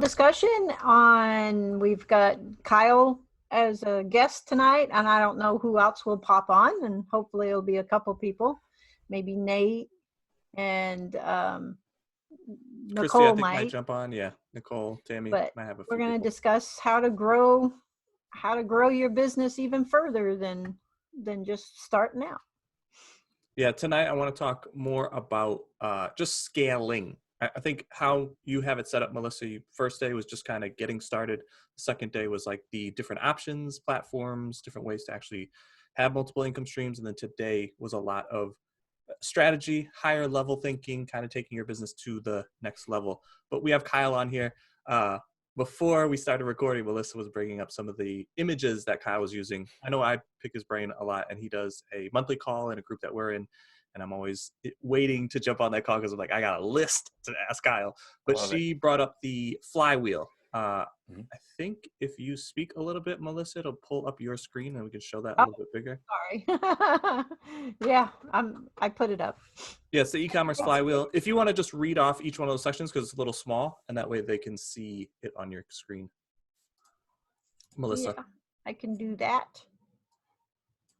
Discussion on, we've got Kyle as a guest tonight, and I don't know who else will pop on, and hopefully it'll be a couple people, maybe Nate and Christy, I Nicole think might might, jump on. Yeah, Nicole, Tammy but might have a we're few going to people. discuss how to grow your business even further than just starting out. Yeah, tonight I want to talk more about just scaling. I think how you have it set up, Melissa. First day was just kind of getting started. The second day was like the different options, platforms, different ways to actually have multiple income streams. And then today was a lot of strategy, higher level thinking, kind of taking your business to the next level. But we have Kyle on here. Before we started recording, Melissa was bringing up some of the images that Kyle was using. I know I pick his brain a lot, and he does a monthly call in a group that we're in, and I'm always waiting to jump on that call because I'm like, I got a list to ask Kyle. But she brought up the flywheel. I think if you speak a little bit, Melissa, it'll pull up your screen and we can show that a little bit bigger. Sorry. Yeah, I put it up. Yeah, it's the e-commerce flywheel. If you want to just read off each one of those sections because it's a little small, and that way they can see it on your screen. Melissa. Yeah, I can do that.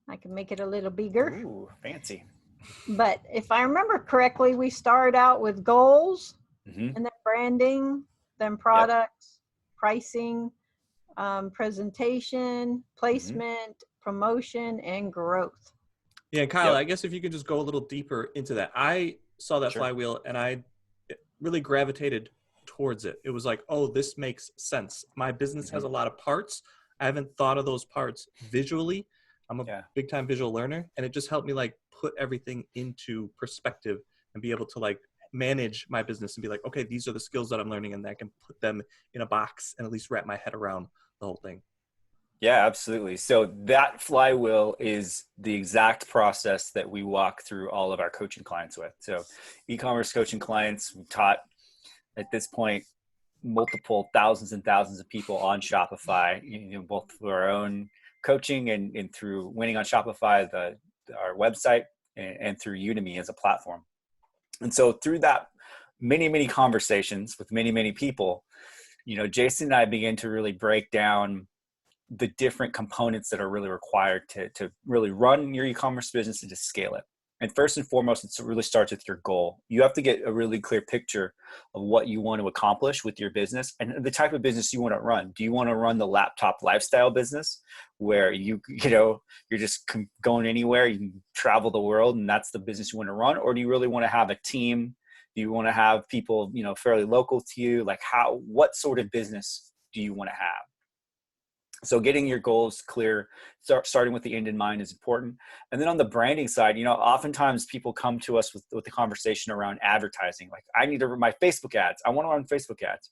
I can make it a little bigger. Ooh, fancy. But if I remember correctly, we started out with goals, Mm-hmm. and then branding, then products, pricing, presentation, placement, promotion, and growth. Yeah, Kyle, I guess if you could just go a little deeper into that. I saw that flywheel and I really gravitated towards it. It was like, oh, this makes sense. My business has a lot of parts. I haven't thought of those parts visually. I'm a big time visual learner, and it just helped me like put everything into perspective and be able to like manage my business and be like, okay, these are the skills that I'm learning, and I can put them in a box and at least wrap my head around the whole thing. Yeah, absolutely. So that flywheel is the exact process that we walk through all of our coaching clients with. So e-commerce coaching clients, we've taught at this point multiple thousands and thousands of people on Shopify, both through our own coaching and through winning on Shopify, our website, and through Udemy as a platform. And so through that many conversations with many people, Jason and I began to really break down the different components that are really required to really run your e-commerce business and to scale it. And first and foremost, it really starts with your goal. You have to get a really clear picture of what you want to accomplish with your business and the type of business you want to run. Do you want to run the laptop lifestyle business where you're just going anywhere, you can travel the world, and that's the business you want to run? Or do you really want to have a team? Do you want to have people, fairly local to you? Like what sort of business do you want to have? So getting your goals clear, starting with the end in mind is important. And then on the branding side, oftentimes people come to us with the conversation around advertising. Like, I need to run my Facebook ads. I want to run Facebook ads.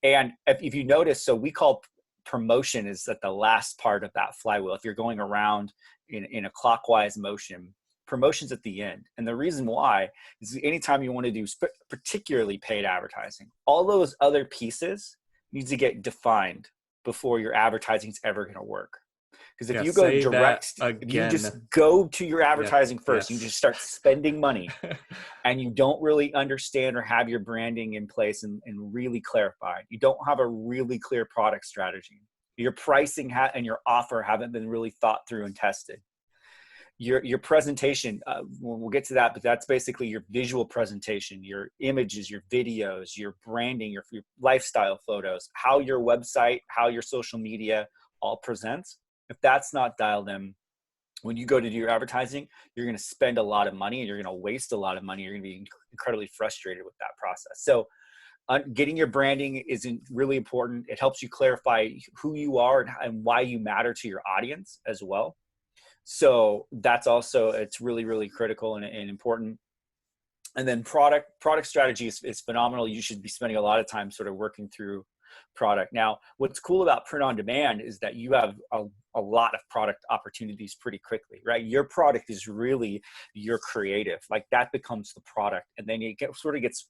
And if you notice, so we call promotion is at the last part of that flywheel. If you're going around in a clockwise motion, promotion's at the end. And the reason why is anytime you want to do particularly paid advertising, all those other pieces need to get defined before your advertising is ever going to work. Because if you go direct, if you just go to your advertising first, you just start spending money and you don't really understand or have your branding in place and really clarified. You don't have a really clear product strategy. Your pricing and your offer haven't been really thought through and tested. Your presentation, we'll get to that, but that's basically your visual presentation, your images, your videos, your branding, your lifestyle photos, how your website, how your social media all presents. If that's not dialed in, when you go to do your advertising, you're going to spend a lot of money and you're going to waste a lot of money. You're going to be incredibly frustrated with that process. So getting your branding is really important. It helps you clarify who you are and why you matter to your audience as well. So that's also, it's really critical and important. And then product strategy is phenomenal. You should be spending a lot of time sort of working through product. Now, what's cool about print on demand is that you have a lot of product opportunities pretty quickly, right? Your product is really your creative. Like, that becomes the product. And then it sort of gets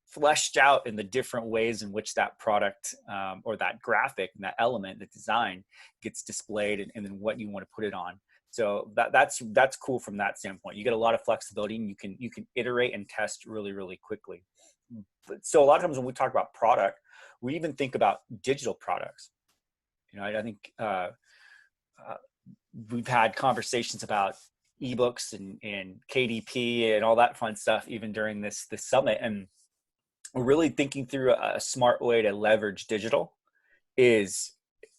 fleshed out in the different ways in which that product or that graphic and that element, the design, gets displayed and then what you want to put it on. So that's cool from that standpoint. You get a lot of flexibility and you can iterate and test really quickly. So a lot of times when we talk about product, we even think about digital products. You know, I think we've had conversations about ebooks and KDP and all that fun stuff even during this summit, and we're really thinking through a smart way to leverage digital is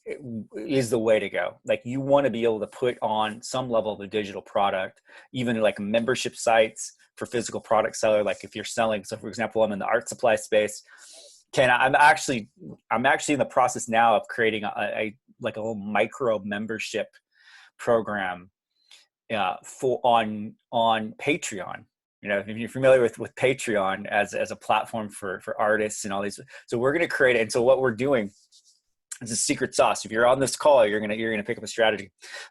the way to go. Like, you want to be able to put on some level of a digital product, even like membership sites for physical product seller. Like if you're selling, so for example, I'm in the art supply space. I'm actually in the process now of creating a little micro membership program on Patreon. You know, if you're familiar with Patreon as a platform for artists and all these, so we're going to create it. And so what we're doing, it's a secret sauce. If you're on this call, you're gonna pick up a strategy.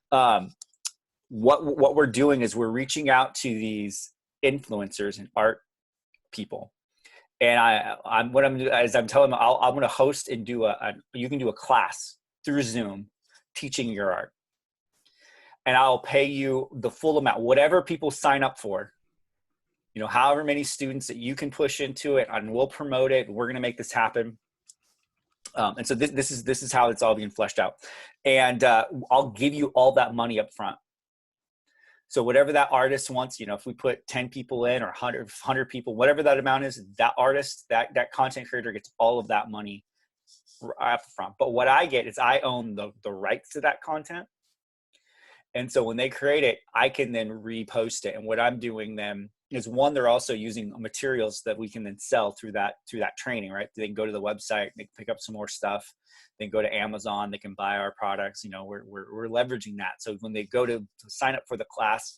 What we're doing is we're reaching out to these influencers and art people, and I'm telling them I'm gonna host and you can do a class through Zoom teaching your art, and I'll pay you the full amount, whatever people sign up for. You know, however many students that you can push into it, and we'll promote it. We're gonna make this happen. And so this is how it's all being fleshed out, and I'll give you all that money up front. So whatever that artist wants, you know, if we put 10 people in or 100 people, whatever that amount is, that artist, that content creator gets all of that money up front. But what I get is I own the rights to that content. And so when they create it, I can then repost it. And what I'm doing then is, one, they're also using materials that we can then sell through that training, right? They can go to the website, they can pick up some more stuff. They can go to Amazon, they can buy our products. You know, we're leveraging that. So when they go to sign up for the class,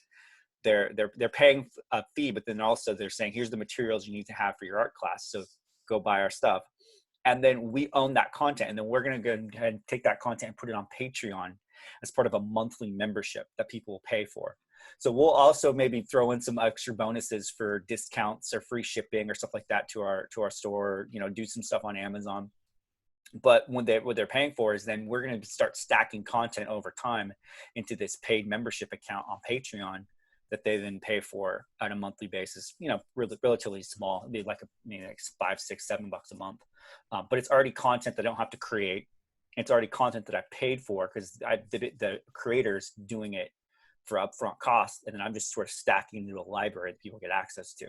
they're paying a fee, but then also they're saying, here's the materials you need to have for your art class. So go buy our stuff. And then we own that content. And then we're going to go ahead and take that content and put it on Patreon as part of a monthly membership that people will pay for. So we'll also maybe throw in some extra bonuses for discounts or free shipping or stuff like that to our store, you know, do some stuff on Amazon. But what they're paying for is then we're going to start stacking content over time into this paid membership account on Patreon that they then pay for on a monthly basis, you know, relatively small. It'd be like like $5, $6, $7 a month. But it's already content that I don't have to create. It's already content that I paid for because the creator's doing it for upfront cost, and then I'm just sort of stacking into a library that people get access to.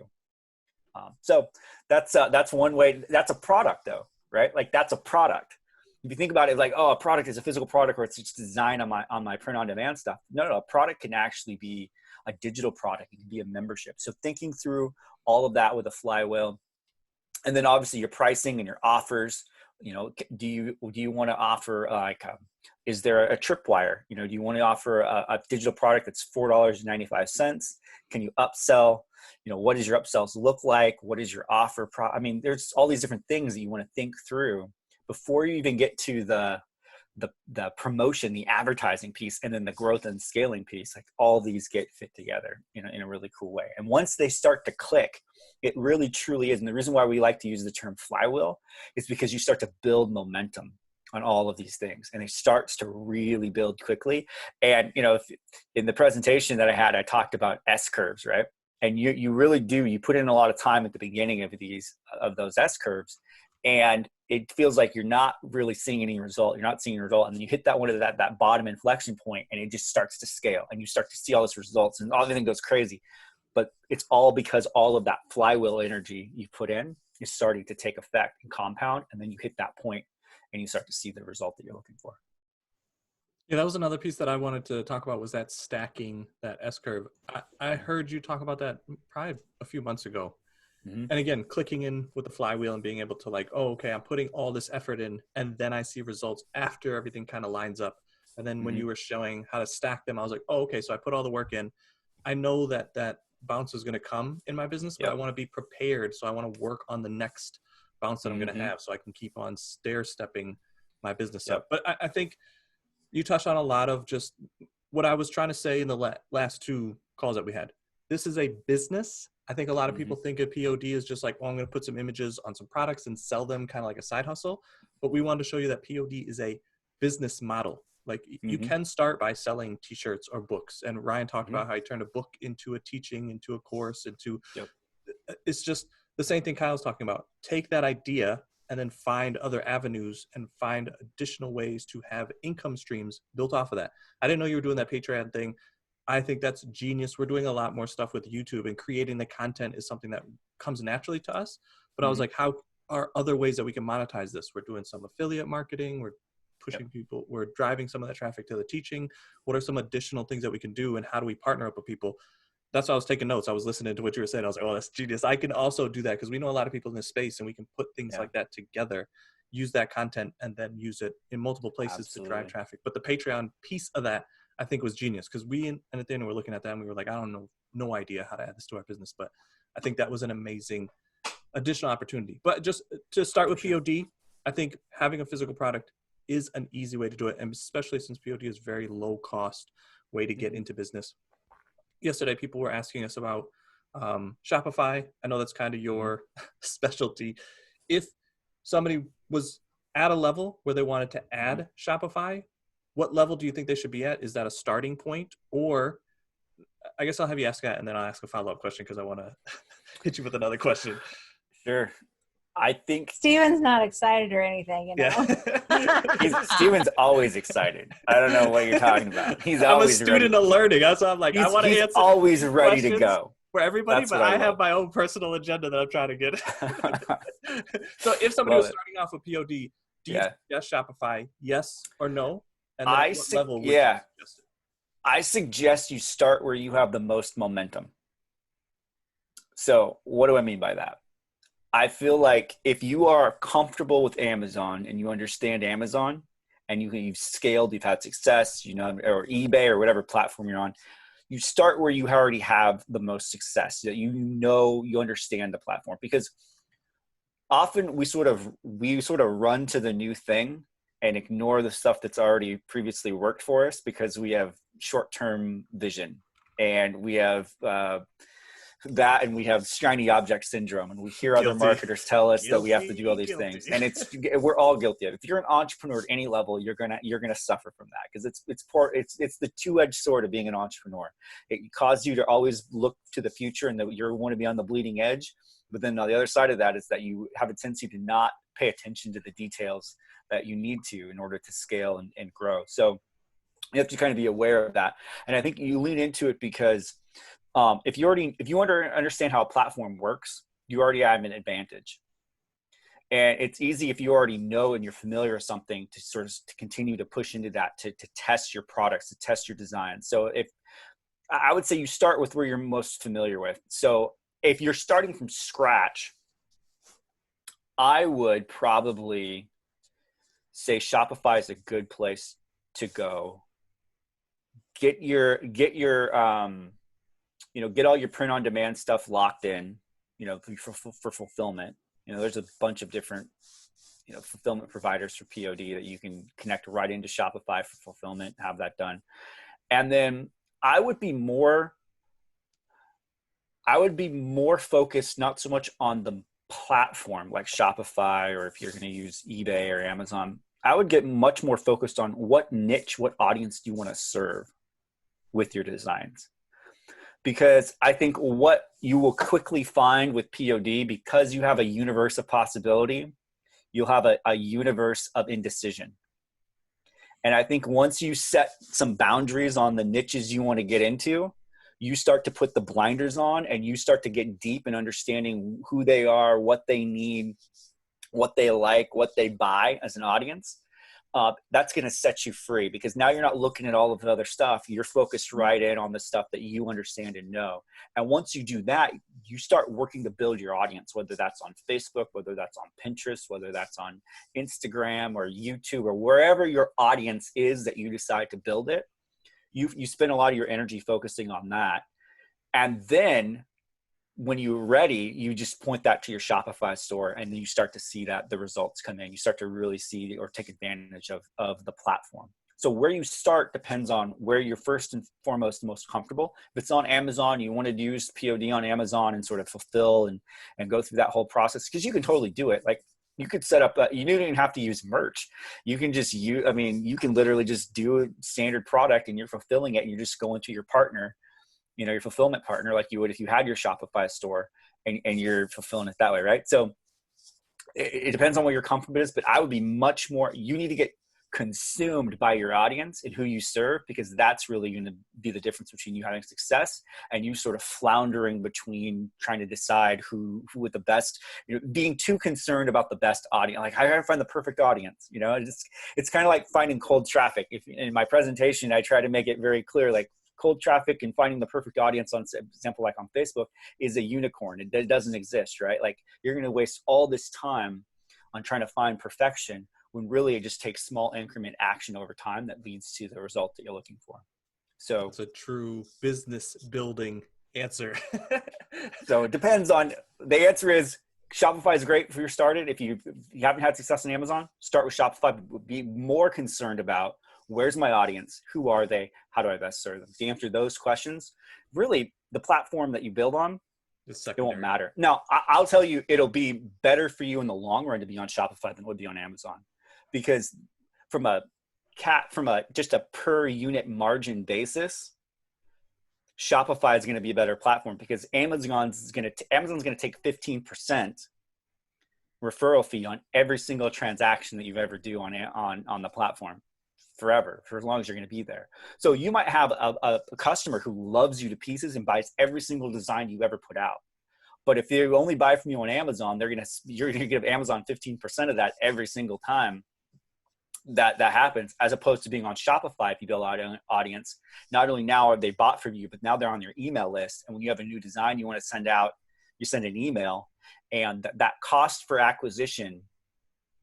So that's one way. That's a product, though, right? Like, that's a product. If you think about it, like, oh, a product is a physical product, or it's just designed on my print-on-demand stuff. No, a product can actually be a digital product. It can be a membership. So thinking through all of that with a flywheel, and then obviously your pricing and your offers. You know, do you want to offer is there a tripwire? You know, do you want to offer a digital product that's $4.95? Can you upsell? You know, what does your upsells look like? What is your offer? I mean, there's all these different things that you want to think through before you even get to the promotion, the advertising piece, and then the growth and scaling piece. Like, all these get fit together in a really cool way. And once they start to click, it really truly is. And the reason why we like to use the term flywheel is because you start to build momentum on all of these things, and it starts to really build quickly. And, you know, in the presentation that I had, I talked about S curves, right? And you really do, you put in a lot of time at the beginning of those S curves, and it feels like you're not really seeing any result. You're not seeing a result. And then you hit that one of that bottom inflection point, and it just starts to scale, and you start to see all these results, and everything goes crazy. But it's all because all of that flywheel energy you put in is starting to take effect and compound. And then you hit that point and you start to see the result that you're looking for. Yeah, that was another piece that I wanted to talk about, was that stacking, that S curve. I heard you talk about that probably a few months ago. Mm-hmm. And again, clicking in with the flywheel and being able to, like, oh, okay, I'm putting all this effort in, and then I see results after everything kind of lines up. And then when you were showing how to stack them, I was like, oh, okay, so I put all the work in. I know that bounce is going to come in my business, but I want to be prepared. So I want to work on the next bounce that I'm going to have, so I can keep on stair-stepping my business up. But I think you touched on a lot of just what I was trying to say in the last two calls that we had. This is a business. I think a lot of people think of POD as just like, well, I'm going to put some images on some products and sell them kind of like a side hustle. But we wanted to show you that POD is a business model. Like, you can start by selling t-shirts or books. And Ryan talked about how he turned a book into a teaching, into a course, it's just the same thing Kyle's talking about. Take that idea and then find other avenues and find additional ways to have income streams built off of that. I didn't know you were doing that Patreon thing. I think that's genius. We're doing a lot more stuff with YouTube, and creating the content is something that comes naturally to us. But I was like, how are other ways that we can monetize this? We're doing some affiliate marketing. We're pushing people. We're driving some of that traffic to the teaching. What are some additional things that we can do, and how do we partner up with people? That's why I was taking notes. I was listening to what you were saying. I was like, oh, that's genius. I can also do that, because we know a lot of people in this space, and we can put things like that together, use that content, and then use it in multiple places to drive traffic. But the Patreon piece of that, I think, was genius, because we, and at the end, we're looking at that and we were like, I don't know, no idea how to add this to our business. But I think that was an amazing additional opportunity. But just to start with POD, I think having a physical product is an easy way to do it. And especially since POD is very low cost way to get into business. Yesterday, people were asking us about Shopify. I know that's kind of your specialty. If somebody was at a level where they wanted to add Shopify, what level do you think they should be at? Is that a starting point? Or I guess I'll have you ask that, and then I'll ask a follow-up question, because I want to hit you with another question. Sure. I think Steven's not excited or anything, you know. Yeah. Steven's always excited. I don't know what you're talking about. He's I'm always a student ready. of learning. That's why I'm like, I want to He's answer always ready to questions go. for everybody, That's but what I I have love. my own personal agenda that I'm trying to get. So if somebody Love was it. starting off with POD, do you Yeah. suggest Shopify, yes or no? And then I at what see- level would yeah. you suggest it? I suggest you start where you have the most momentum. So what do I mean by that? I feel like if you are comfortable with Amazon and you understand Amazon, and you've scaled, you've had success, you know, or eBay or whatever platform you're on, you start where you already have the most success, that you know, you understand the platform. Because often we sort of run to the new thing and ignore the stuff that's already previously worked for us, because we have short-term vision, and we have that, and we have shiny object syndrome, and we hear other Guilty. marketers tell us that we have to do all these Guilty. things, and we're all guilty of it. If you're an entrepreneur at any level, you're gonna suffer from that, because it's the two-edged sword of being an entrepreneur. It causes you to always look to the future, and that you want to be on the bleeding edge. But then on the other side of that is that you have a tendency to not pay attention to the details that you need to in order to scale and grow. So you have to kind of be aware of that. And I think you lean into it because if you understand how a platform works, you already have an advantage. And it's easy if you already know and you're familiar with something to sort of to continue to push into that, to test your products, to test your design. So if I would say you start with where you're most familiar with. So if you're starting from scratch, I would probably say Shopify is a good place to go. Get all your print on demand stuff locked in, you know, for fulfillment. You know, there's a bunch of different, you know, fulfillment providers for POD that you can connect right into Shopify for fulfillment, have that done. And then I would be more focused, not so much on the platform like Shopify, or if you're going to use eBay or Amazon. I would get much more focused on what niche, what audience do you want to serve with your designs. Because I think what you will quickly find with POD, because you have a universe of possibility, you'll have a universe of indecision. And I think once you set some boundaries on the niches you want to get into, you start to put the blinders on, and you start to get deep in understanding who they are, what they need, what they like, what they buy as an audience. That's going to set you free, because now you're not looking at all of the other stuff. You're focused right in on the stuff that you understand and know. And once you do that, you start working to build your audience, whether that's on Facebook, whether that's on Pinterest, whether that's on Instagram or YouTube, or wherever your audience is that you decide to build it. You spend a lot of your energy focusing on that. And then when you're ready, you just point that to your Shopify store, and then you start to see that the results come in. You start to really see or take advantage of the platform. So where you start depends on where you're first and foremost most comfortable. If it's on Amazon, you want to use POD on Amazon and sort of fulfill and go through that whole process, because you can totally do it. Like, you could set up, you don't even have to use merch. You can just you can literally just do a standard product, and you're fulfilling it, and you're just going to your partner, you know, your fulfillment partner, like you would if you had your Shopify store, and you're fulfilling it that way, right? So it depends on what your comfort is, but I would be much more, you need to get consumed by your audience and who you serve, because that's really going to be the difference between you having success and you sort of floundering between trying to decide who with the best, being too concerned about the best audience. Like, I gotta find the perfect audience, it's kind of like finding cold traffic. If in my presentation, I try to make it very clear, like, cold traffic and finding the perfect audience, on example, like on Facebook, is a unicorn. It doesn't exist, right? Like, you're going to waste all this time on trying to find perfection, when really it just takes small increment action over time that leads to the result that you're looking for. So it's a true business building answer. So it depends on, the answer is Shopify is great for your started. If you haven't had success on Amazon, start with Shopify. Be more concerned about, where's my audience? Who are they? How do I best serve them? To answer those questions, really the platform that you build on, it won't matter. Now, I'll tell you, it'll be better for you in the long run to be on Shopify than it would be on Amazon, because from just a per unit margin basis, Shopify is going to be a better platform, because Amazon's going to take 15% referral fee on every single transaction that you've ever do on the platform, forever, for as long as you're going to be there. So you might have a customer who loves you to pieces and buys every single design you ever put out. But if they only buy from you on Amazon, you're going to give Amazon 15% of that every single time that happens, as opposed to being on Shopify. If you build an audience, not only now have they bought from you, but now they're on your email list. And when you have a new design you want to send out, you send an email, and that cost for acquisition,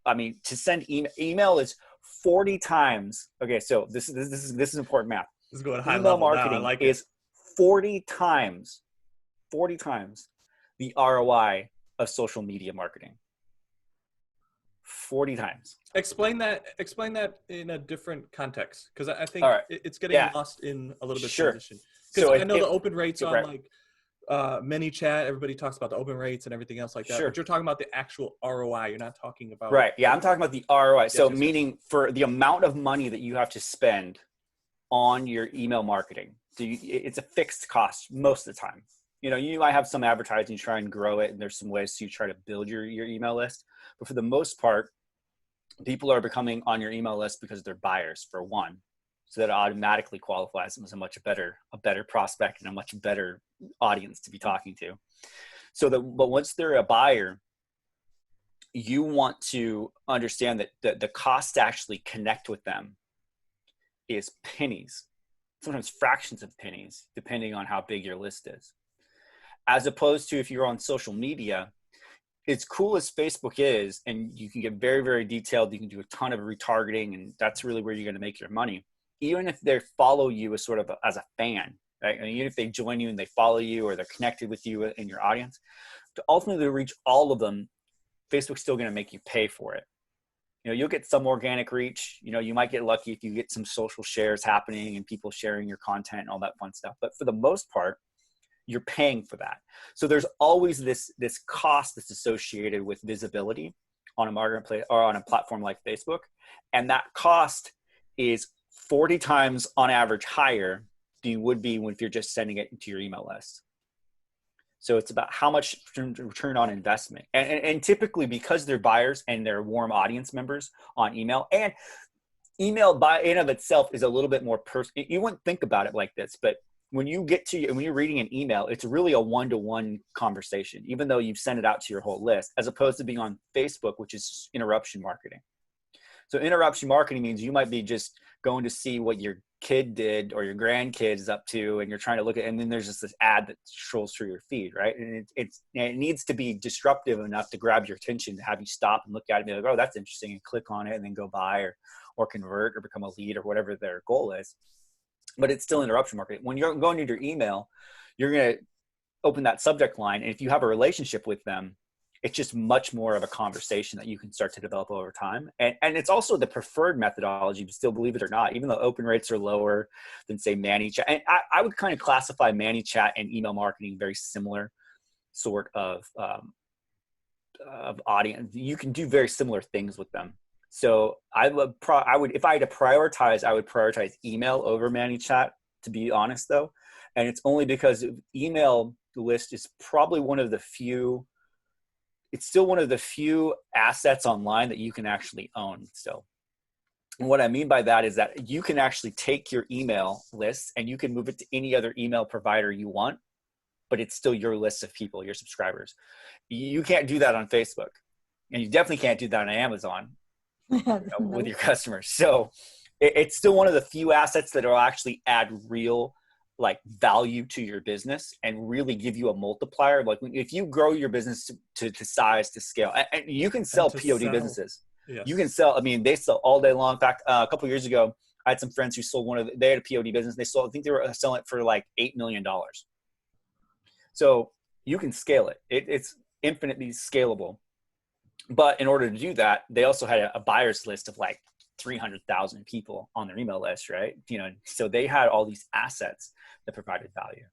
I mean, to send email is 40 times. Okay, so this is important math. This is going high email level marketing now. I like is 40 times the ROI of social media marketing. 40 times. Explain that in a different context, because I think it's getting lost in a little bit of transition. Because I know the open rates on like ManyChat, everybody talks about the open rates and everything else like that. But you're talking about the actual ROI. You're not talking about I'm talking about the ROI. So meaning for the amount of money that you have to spend on your email marketing. So it's a fixed cost most of the time. You might have some advertising, you try and grow it, and there's some ways to try to build your email list. But for the most part, people are becoming on your email list because they're buyers, for one. So that automatically qualifies them as a much better prospect and a much better audience to be talking to. But once they're a buyer, you want to understand that the cost to actually connect with them is pennies, sometimes fractions of pennies, depending on how big your list is. As opposed to if you're on social media, as cool as Facebook is, and you can get very, very detailed, you can do a ton of retargeting, and that's really where you're going to make your money. Even if they follow you as sort of as a fan, right? I mean, even if they join you and they follow you, or they're connected with you in your audience, to ultimately reach all of them, Facebook's still going to make you pay for it. You'll get some organic reach. You might get lucky if you get some social shares happening and people sharing your content and all that fun stuff. But for the most part, you're paying for that. So there's always this cost that's associated with visibility on a marketplace or on a platform like Facebook. And that cost is 40 times on average higher than you would be if you're just sending it into your email list. So it's about how much return on investment. And typically, because they're buyers and they're warm audience members on email, and email by in of itself is a little bit more personal. You wouldn't think about it like this, but when you're reading an email, it's really a one-to-one conversation, even though you've sent it out to your whole list, as opposed to being on Facebook, which is interruption marketing. So interruption marketing means you might be just going to see what your kid did or your grandkid is up to, and you're trying to look at, and then there's just this ad that strolls through your feed, right? And it needs to be disruptive enough to grab your attention, to have you stop and look at it and be like, oh, that's interesting, and click on it and then go buy or convert or become a lead or whatever their goal is. But it's still interruption marketing. When you're going into your email, you're going to open that subject line. And if you have a relationship with them, it's just much more of a conversation that you can start to develop over time. And it's also the preferred methodology, still, believe it or not, even though open rates are lower than, say, ManyChat. And I would kind of classify ManyChat and email marketing very similar sort of audience. You can do very similar things with them. So I would, if I had to prioritize, I would prioritize email over ManyChat, to be honest, though. And it's only because email list is probably one of the few it's still one of the few assets online that you can actually own still. And what I mean by that is that you can actually take your email list and you can move it to any other email provider you want, but it's still your list of people, your subscribers. You can't do that on Facebook, and you definitely can't do that on Amazon, with your customers. So it's still one of the few assets that will actually add real like value to your business and really give you a multiplier. Like if you grow your business to size, to scale, and you can sell POD businesses. Yes. You can sell, I mean, they sell all day long. In fact, a couple of years ago, I had some friends who sold they had a POD business. They sold, I think they were selling it for like $8 million. So you can scale it. It's infinitely scalable. But in order to do that, they also had a buyer's list of like 300,000 people on their email list, right? So they had all these assets that provided value.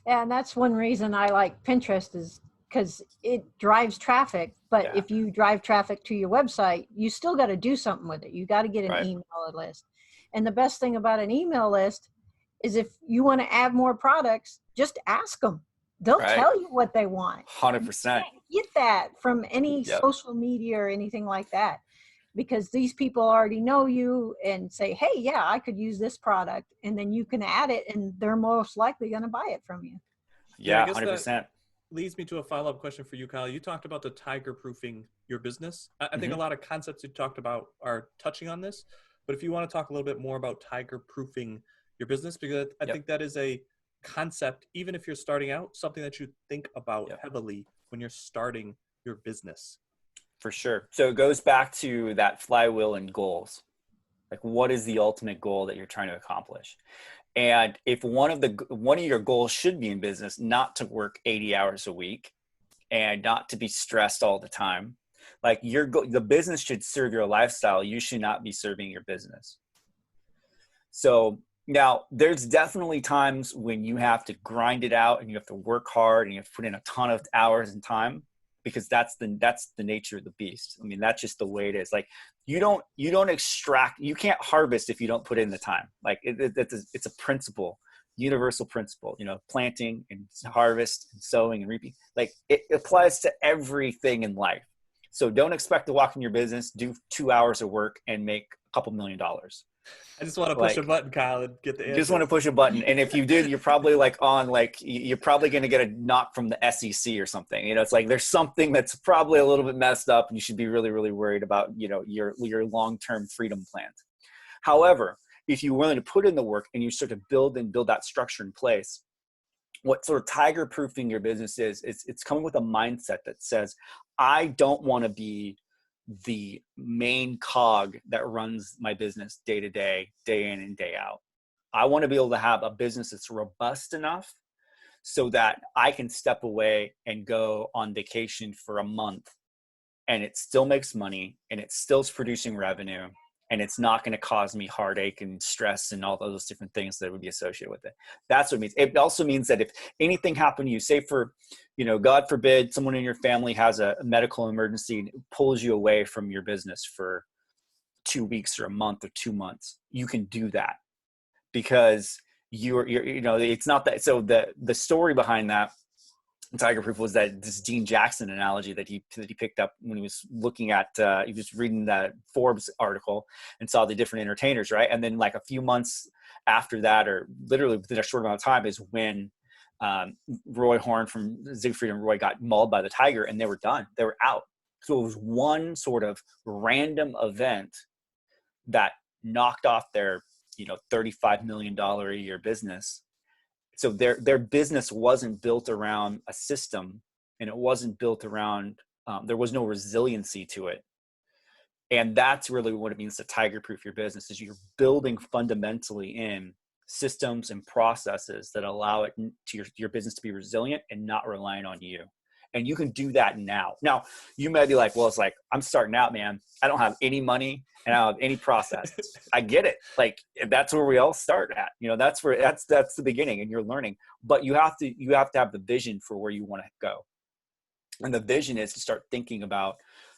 And that's one reason I like Pinterest, is because it drives traffic. But if you drive traffic to your website, you still got to do something with it. You got to get an email list. And the best thing about an email list is if you want to add more products, just ask them. They'll tell you what they want. 100%. Get that from any social media or anything like that, because these people already know you and say, hey, yeah, I could use this product. And then you can add it and they're most likely going to buy it from you. Yeah, 100%. Leads me to a follow-up question for you, Kyle. You talked about the tiger-proofing your business. I think a lot of concepts you talked about are touching on this, but if you want to talk a little bit more about tiger-proofing your business, because I think that is a concept, even if you're starting out, something that you think about heavily when you're starting your business. For sure. So it goes back to that flywheel and goals. Like, what is the ultimate goal that you're trying to accomplish? And if one of your goals should be in business, not to work 80 hours a week and not to be stressed all the time, like the business should serve your lifestyle. You should not be serving your business. So now there's definitely times when you have to grind it out and you have to work hard and you have to put in a ton of hours and time, because that's the nature of the beast. I mean, that's just the way it is. Like you don't extract, you can't harvest if you don't put in the time. Like it's a principle, universal principle, planting and harvest and sowing and reaping. Like it applies to everything in life. So don't expect to walk in your business, do 2 hours of work and make a couple $1 million. I just want to push a button, Kyle, and get the answer. You just want to push a button. And if you did, you're probably you're probably going to get a knock from the SEC or something. It's like there's something that's probably a little bit messed up and you should be really, really worried about, your long-term freedom plans. However, if you're willing to put in the work and you start to build that structure in place, what sort of tiger-proofing your business is it's coming with a mindset that says, I don't want to be the main cog that runs my business day to day, day in and day out. I want to be able to have a business that's robust enough so that I can step away and go on vacation for a month and it still makes money and it still's producing revenue and it's not going to cause me heartache and stress and all those different things that would be associated with it. That's what it means. It also means that if anything happened to you, say for, God forbid, someone in your family has a medical emergency and it pulls you away from your business for 2 weeks or a month or 2 months, you can do that because you're it's not that. So the story behind that Tiger Proof was that this Dean Jackson analogy that he picked up when he was looking at, he was reading that Forbes article and saw the different entertainers, right? And then like a few months after that, or literally within a short amount of time, is when Roy Horn from Siegfried and Roy got mauled by the tiger and they were done. They were out. So it was one sort of random event that knocked off their, $35 million a year business. So their business wasn't built around a system, and it wasn't built around, there was no resiliency to it. And that's really what it means to tiger-proof your business, is you're building fundamentally in systems and processes that allow it to your business to be resilient and not relying on you. And you can do that now. Now, you may be like, well, it's like, I'm starting out, man. I don't have any money and I don't have any process. I get it. Like, that's where we all start at. That's the beginning, and you're learning. But you have to have the vision for where you want to go. And the vision is to start thinking about,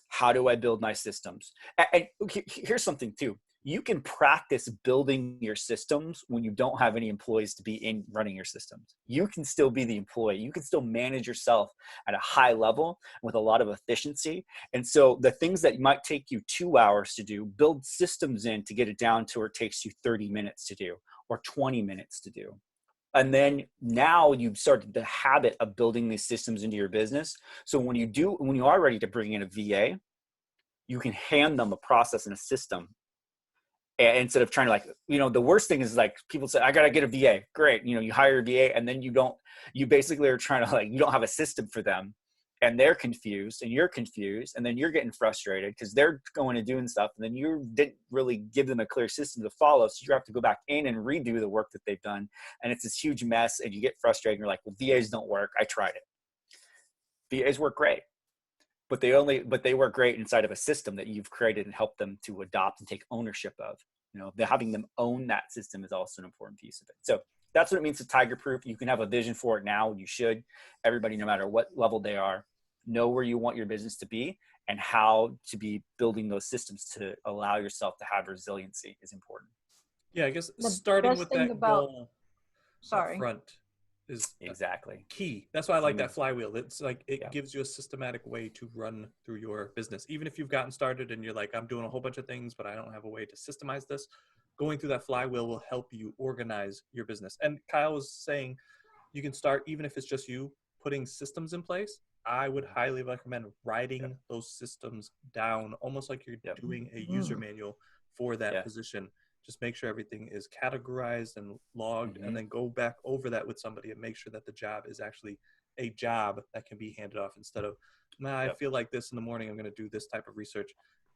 how do I build my systems? And here's something too. you can practice building your systems when you don't have any employees to be in running your systems. You can still be the employee. You can still manage yourself at a high level with a lot of efficiency. And so the things that might take you 2 hours to do, build systems in to get it down to where it takes you 30 minutes to do or 20 minutes to do. And then now you've started the habit of building these systems into your business. So when you are ready to bring in a VA, you can hand them a process and a system. And instead of trying to, like, the worst thing is, like, people say, I got to get a VA. Great. You hire a VA, and then you basically are trying to, like, you don't have a system for them, and they're confused and you're confused. And then you're getting frustrated because they're going and doing stuff. And then you didn't really give them a clear system to follow. So you have to go back in and redo the work that they've done. And it's this huge mess, and you get frustrated. And you're like, well, VAs don't work. I tried it. VAs work great. But they work great inside of a system that you've created and helped them to adopt and take ownership of. Having them own that system is also an important piece of it. So that's what it means to tiger proof. You can have a vision for it now. You should. Everybody, no matter what level they are, know where you want your business to be and how to be building those systems to allow yourself to have resiliency is important. Yeah, I guess The starting best with thing that about- goal Sorry. up front is Exactly. key. That's why I like that flywheel. It's like it Yeah. gives you a systematic way to run through your business. Even if you've gotten started and you're like, I'm doing a whole bunch of things, but I don't have a way to systemize this. Going through that flywheel will help you organize your business. And Kyle was saying you can start even if it's just you putting systems in place. I would highly recommend writing those systems down, almost like you're doing a user manual for that position. Just make sure everything is categorized and logged, and then go back over that with somebody and make sure that the job is actually a job that can be handed off instead of, I feel like this in the morning, I'm going to do this type of research.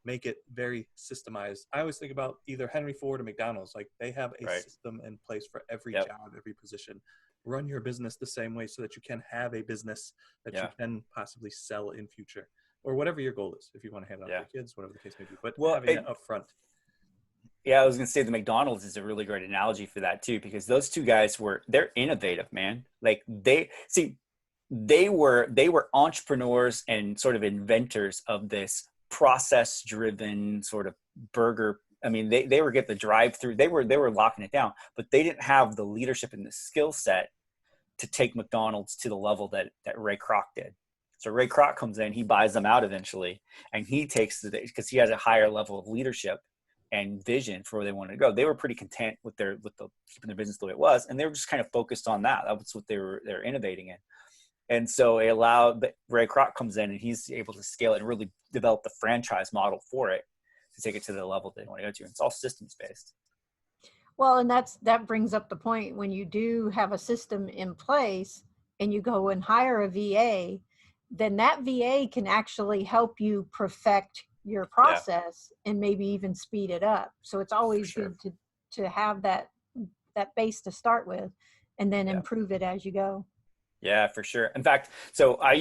Make it very systemized. I always think about either Henry Ford or McDonald's. Like, they have a system in place for every job, every position. Run your business the same way so that you can have a business that you can possibly sell in future, or whatever your goal is. If you want to hand it off to your kids, whatever the case may be, but having it up front. Yeah, I was going to say the McDonald's is a really great analogy for that too, because those two guys they're innovative, man. Like they were entrepreneurs and sort of inventors of this process driven sort of burger. I mean, they were get the drive through, they were locking it down, but they didn't have the leadership and the skill set to take McDonald's to the level that Ray Kroc did. So Ray Kroc comes in, he buys them out eventually, and he takes because he has a higher level of leadership and vision for where they wanted to go. They were pretty content with keeping their business the way it was, and they were just kind of focused on that. That was what they're innovating in. And so it allowed Ray Kroc comes in, and he's able to scale it and really develop the franchise model for it to take it to the level they want to go to. And it's all systems based. Well, and that brings up the point, when you do have a system in place and you go and hire a VA, then that VA can actually help you perfect your process and maybe even speed it up. So it's always good to have that base to start with, and then improve it as you go. Yeah, for sure. In fact, so I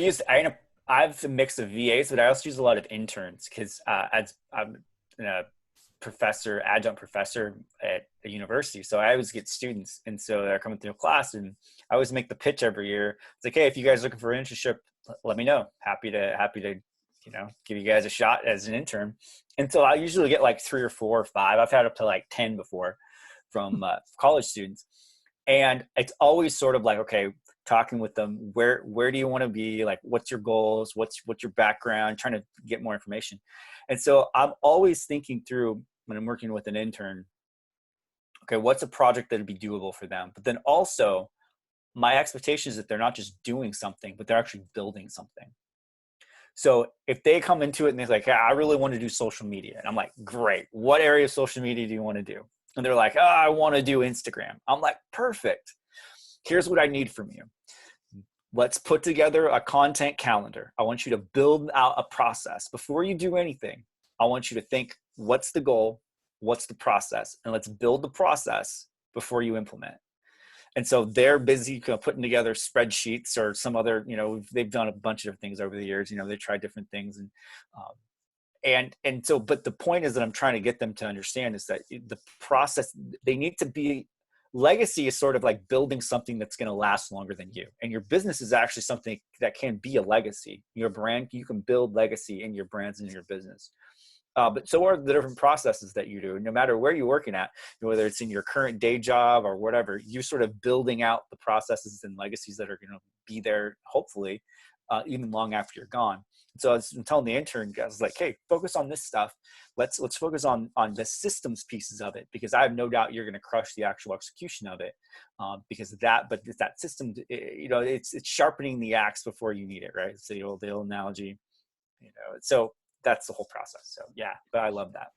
have a mix of VAs, but I also use a lot of interns because I'm a adjunct professor at a university. So I always get students, and so they're coming through class, and I always make the pitch every year. It's like, hey, if you guys are looking for an internship, let me know. Happy to give you guys a shot as an intern. And so I usually get like 3 or 4 or 5. I've had up to like 10 before from college students. And it's always sort of like, okay, talking with them, where do you want to be? Like, what's your goals? What's your background? Trying to get more information. And so I'm always thinking through, when I'm working with an intern, okay, what's a project that would be doable for them? But then also my expectation is that they're not just doing something, but they're actually building something. So if they come into it and they're like, hey, I really want to do social media. And I'm like, great. What area of social media do you want to do? And they're like, I want to do Instagram. I'm like, perfect. Here's what I need from you. Let's put together a content calendar. I want you to build out a process. Before you do anything, I want you to think, what's the goal? What's the process? And let's build the process before you implement. And so they're busy putting together spreadsheets or some other, they've done a bunch of things over the years. They tried different things. And so, but the point is that I'm trying to get them to understand is that the process, they need to be, legacy is sort of like building something that's going to last longer than you. And your business is actually something that can be a legacy. Your brand, you can build legacy in your brands and in your business. but so are the different processes that you do. No matter where you're working at, whether it's in your current day job or whatever, you're sort of building out the processes and legacies that are going to be there, hopefully, even long after you're gone. So I was telling the intern guys, like, hey, focus on this stuff. Let's focus on the systems pieces of it, because I have no doubt you're going to crush the actual execution of it, because of that. But it's that system, it's sharpening the axe before you need it, right? It's the old analogy, So that's the whole process. So yeah, but I love that.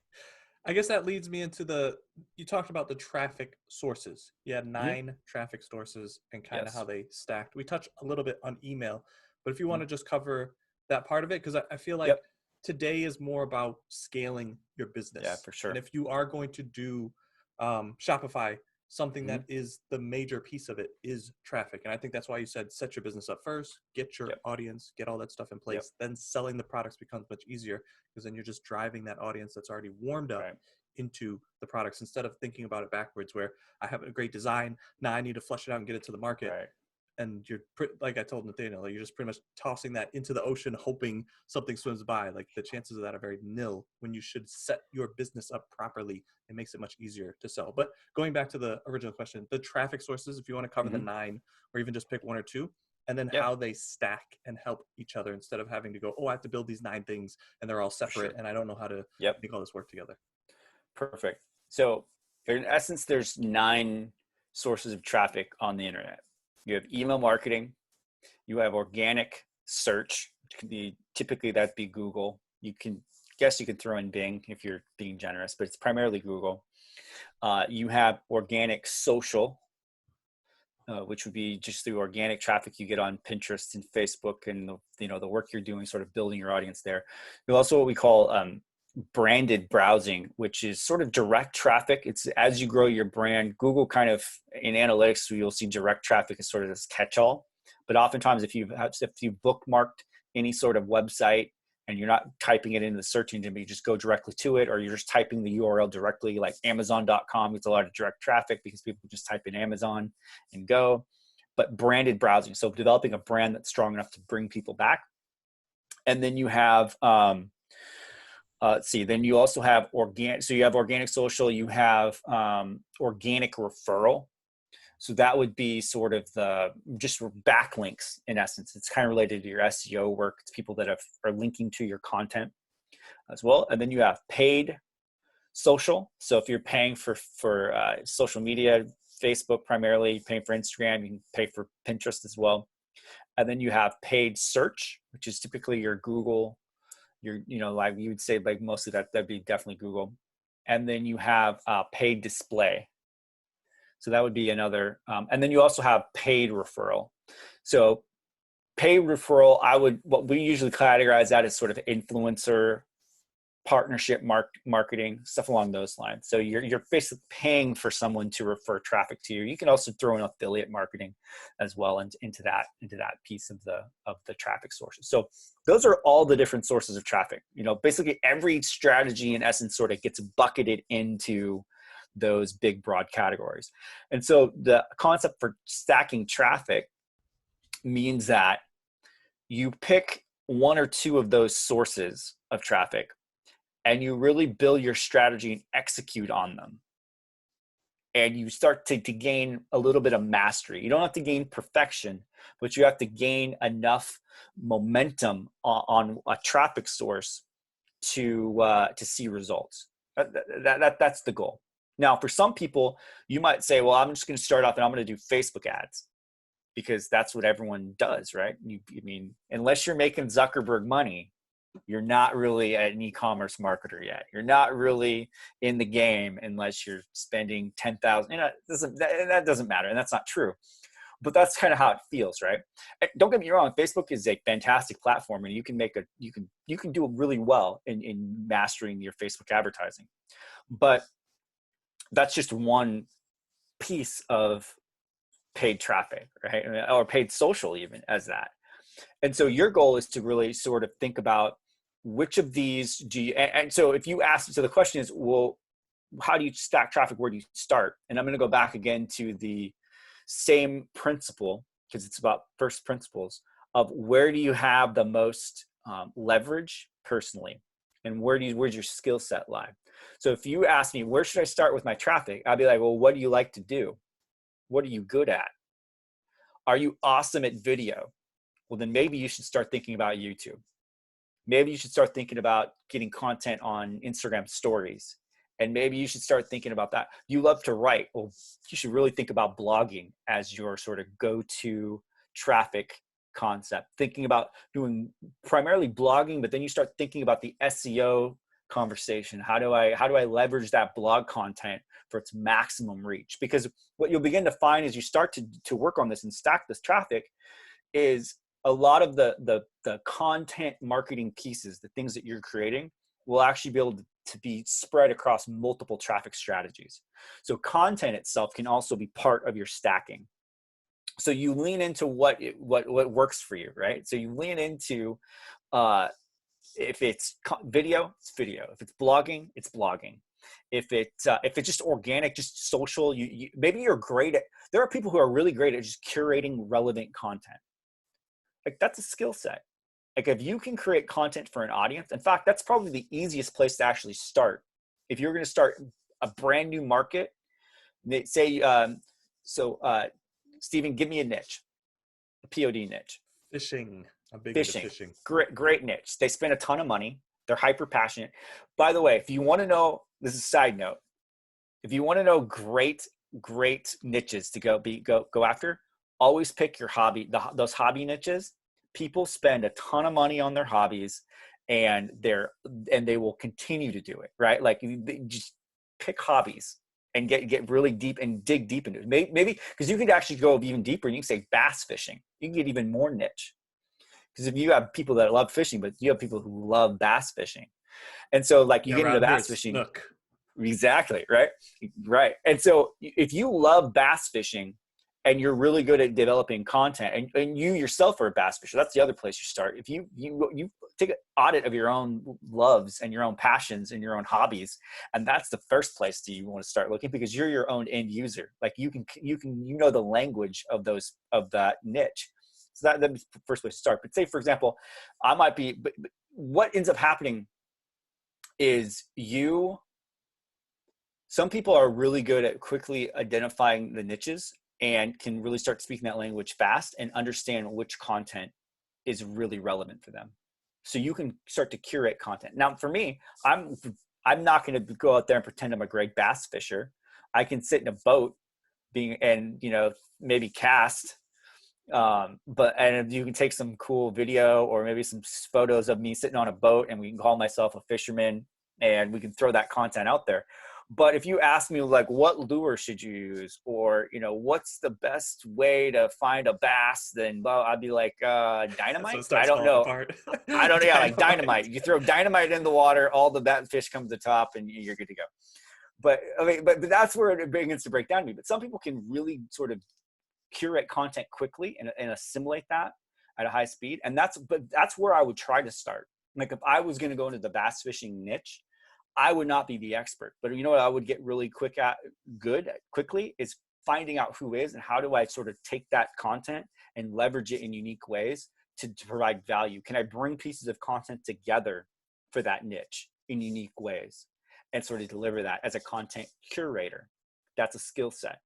I guess that leads me into you talked about the traffic sources. You had 9 traffic sources and kind of how they stacked. We touched a little bit on email, but if you want to just cover that part of it, because I feel like today is more about scaling your business. Yeah, for sure. And if you are going to do Shopify, something that is the major piece of it is traffic. And I think that's why you said set your business up first, get your audience, get all that stuff in place. Then selling the products becomes much easier, because then you're just driving that audience that's already warmed up into the products, instead of thinking about it backwards, where I have a great design, now I need to flush it out and get it to the market. Right. And you're like I told Nathaniel, you're just pretty much tossing that into the ocean, hoping something swims by. Like, the chances of that are very nil when you should set your business up properly. It makes it much easier to sell. But going back to the original question, the traffic sources, if you want to cover the 9, or even just pick 1 or 2, and then how they stack and help each other, instead of having to go, I have to build these 9 things and they're all separate and I don't know how to make all this work together. Perfect. So in essence, there's 9 sources of traffic on the internet. You have email marketing, you have organic search, which can be, typically that'd be Google. You can throw in Bing if you're being generous, but it's primarily Google. You have organic social, which would be just the organic traffic you get on Pinterest and Facebook, and the work you're doing, sort of building your audience there. There's also what we call branded browsing, which is sort of direct traffic. It's as you grow your brand. Google kind of, in analytics, you'll see direct traffic as sort of this catch-all. But oftentimes, if you've bookmarked any sort of website and you're not typing it into the search engine, but you just go directly to it, or you're just typing the URL directly, like Amazon.com gets a lot of direct traffic because people just type in Amazon and go. But branded browsing, so developing a brand that's strong enough to bring people back. And then you have then you also have organic. So you have organic social, you have organic referral. So that would be sort of just backlinks in essence. It's kind of related to your SEO work. It's people that are linking to your content as well. And then you have paid social. So if you're paying for social media, Facebook primarily, paying for Instagram, you can pay for Pinterest as well. And then you have paid search, which is typically your Google. Like you would say, like most of that'd be definitely Google. And then you have paid display. So that would be another, and then you also have paid referral. So paid referral, what we usually categorize that as sort of influencer, partnership marketing, stuff along those lines. So you're basically paying for someone to refer traffic to you. You can also throw in affiliate marketing as well into that piece of the traffic sources. So those are all the different sources of traffic. Basically every strategy in essence sort of gets bucketed into those big broad categories. And so the concept for stacking traffic means that you pick 1 or 2 of those sources of traffic and you really build your strategy and execute on them. And you start to gain a little bit of mastery. You don't have to gain perfection, but you have to gain enough momentum on a traffic source to see results. That's the goal. Now, for some people, you might say, well, I'm just going to start off and I'm going to do Facebook ads because that's what everyone does, right? Unless you're making Zuckerberg money, you're not really an e-commerce marketer yet. You're not really in the game unless you're spending $10,000. That doesn't matter, and that's not true. But that's kind of how it feels, right? And don't get me wrong, Facebook is a fantastic platform, and you can do really well in mastering your Facebook advertising. But that's just one piece of paid traffic, right? Or paid social even as that. And so your goal is to really sort of think about which of these do you, and so if you ask, so the question is, well, how do you stack traffic? Where do you start? And I'm going to go back again to the same principle, because it's about first principles of where do you have the most leverage personally. and where's your skill set lie? So if you ask me, where should I start with my traffic? I'd be like, well, what do you like to do? What are you good at? Are you awesome at video? Well, then maybe you should start thinking about YouTube. Maybe you should start thinking about getting content on Instagram stories. And maybe you should start thinking about that. You love to write. Well, you should really think about blogging as your sort of go-to traffic concept. Thinking about doing primarily blogging, but then you start thinking about the SEO conversation. How do I leverage that blog content for its maximum reach? Because what you'll begin to find as you start to work on this and stack this traffic is a lot of the content marketing pieces, the things that you're creating, will actually be able to be spread across multiple traffic strategies. So content itself can also be part of your stacking. So you lean into what works for you, right? So you lean into if it's video, it's video. If it's blogging, it's blogging. If it's just organic, just social, maybe you're great at. There are people who are really great at just curating relevant content. Like that's a skill set. Like if you can create content for an audience, in fact, that's probably the easiest place to actually start. If you're going to start a brand new market, say, Stephen, give me a niche, a POD niche. Fishing. I'm big into fishing. Great niche. They spend a ton of money. They're hyper passionate. By the way, if you want to know, this is a side note. If you want to know great niches to go after, always pick your hobby. Those hobby niches. People spend a ton of money on their hobbies, and they will continue to do it, right? Like just pick hobbies and get really deep and dig deep into it. Maybe because you could actually go even deeper and you can say bass fishing. You can get even more niche. Because if you have people that love fishing, but you have people who love bass fishing. And so like you get into bass fishing. Snook. Exactly. Right. Right. And so if you love bass fishing and you're really good at developing content and you yourself are a bass fisher, that's the other place you start. If you take an audit of your own loves and your own passions and your own hobbies, and that's the first place that you want to start looking, because you're your own end user. Like you know the language of that niche. So that's the first place to start. But say, for example, but what ends up happening is some people are really good at quickly identifying the niches and can really start speaking that language fast and understand which content is really relevant for them. So you can start to curate content. Now, for me, I'm not going to go out there and pretend I'm a great bass fisher. I can sit in a boat maybe cast. And you can take some cool video or maybe some photos of me sitting on a boat, and we can call myself a fisherman, and we can throw that content out there. But if you ask me like, what lure should you use, or what's the best way to find a bass, then I'd be like dynamite. So I don't know. I don't know. Yeah, like dynamite. You throw dynamite in the water, all that fish come to the top, and you're good to go. But but that's where it begins to break down to me. But some people can really sort of curate content quickly and assimilate that at a high speed. And that's where I would try to start. Like if I was going to go into the bass fishing niche, I would not be the expert, but you know what I would get really quickly is finding out who is and how do I sort of take that content and leverage it in unique ways to provide value. Can I bring pieces of content together for that niche in unique ways and sort of deliver that as a content curator? That's a skill set.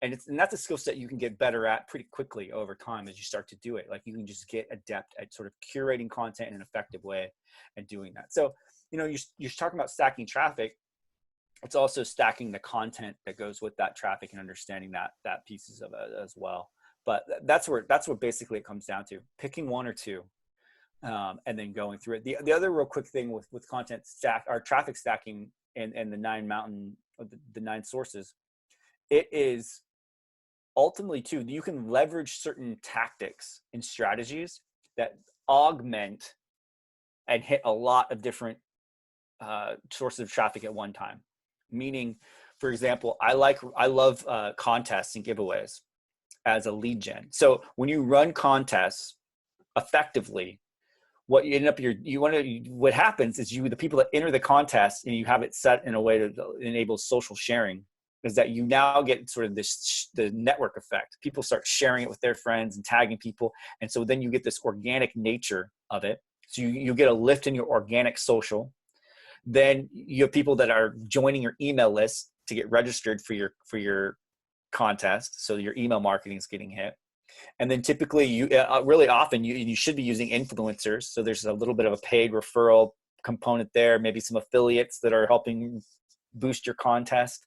And that's a skill set you can get better at pretty quickly over time as you start to do it. Like you can just get adept at sort of curating content in an effective way and doing that. So, you're talking about stacking traffic. It's also stacking the content that goes with that traffic and understanding that pieces of it as well. But that's what basically it comes down to, picking one or two and then going through it. The other real quick thing with content traffic stacking and the 9 sources, it is ultimately too, you can leverage certain tactics and strategies that augment and hit a lot of different sources of traffic at one time. Meaning, for example, I love contests and giveaways as a lead gen. So when you run contests effectively, what happens is the people that enter the contest and you have it set in a way that enables social sharing, is that you now get sort of the network effect. People start sharing it with their friends and tagging people. And so then you get this organic nature of it. So you get a lift in your organic social. Then you have people that are joining your email list to get registered for your contest. So your email marketing is getting hit. And then typically you really often you should be using influencers. So there's a little bit of a paid referral component there, maybe some affiliates that are helping boost your contest.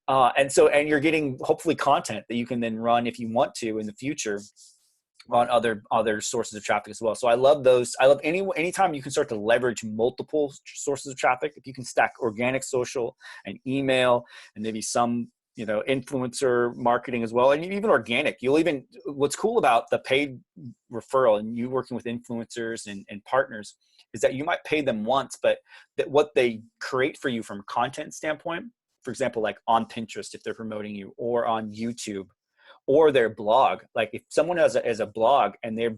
And you're getting hopefully content that you can then run if you want to in the future on other sources of traffic as well. So I love those. I love anytime you can start to leverage multiple sources of traffic. If you can stack organic social and email and maybe some, influencer marketing as well. And even organic, what's cool about the paid referral and you working with influencers and partners is that you might pay them once, but that what they create for you from a content standpoint, for example, like on Pinterest, if they're promoting you, or on YouTube, or their blog. Like if someone has a blog and they're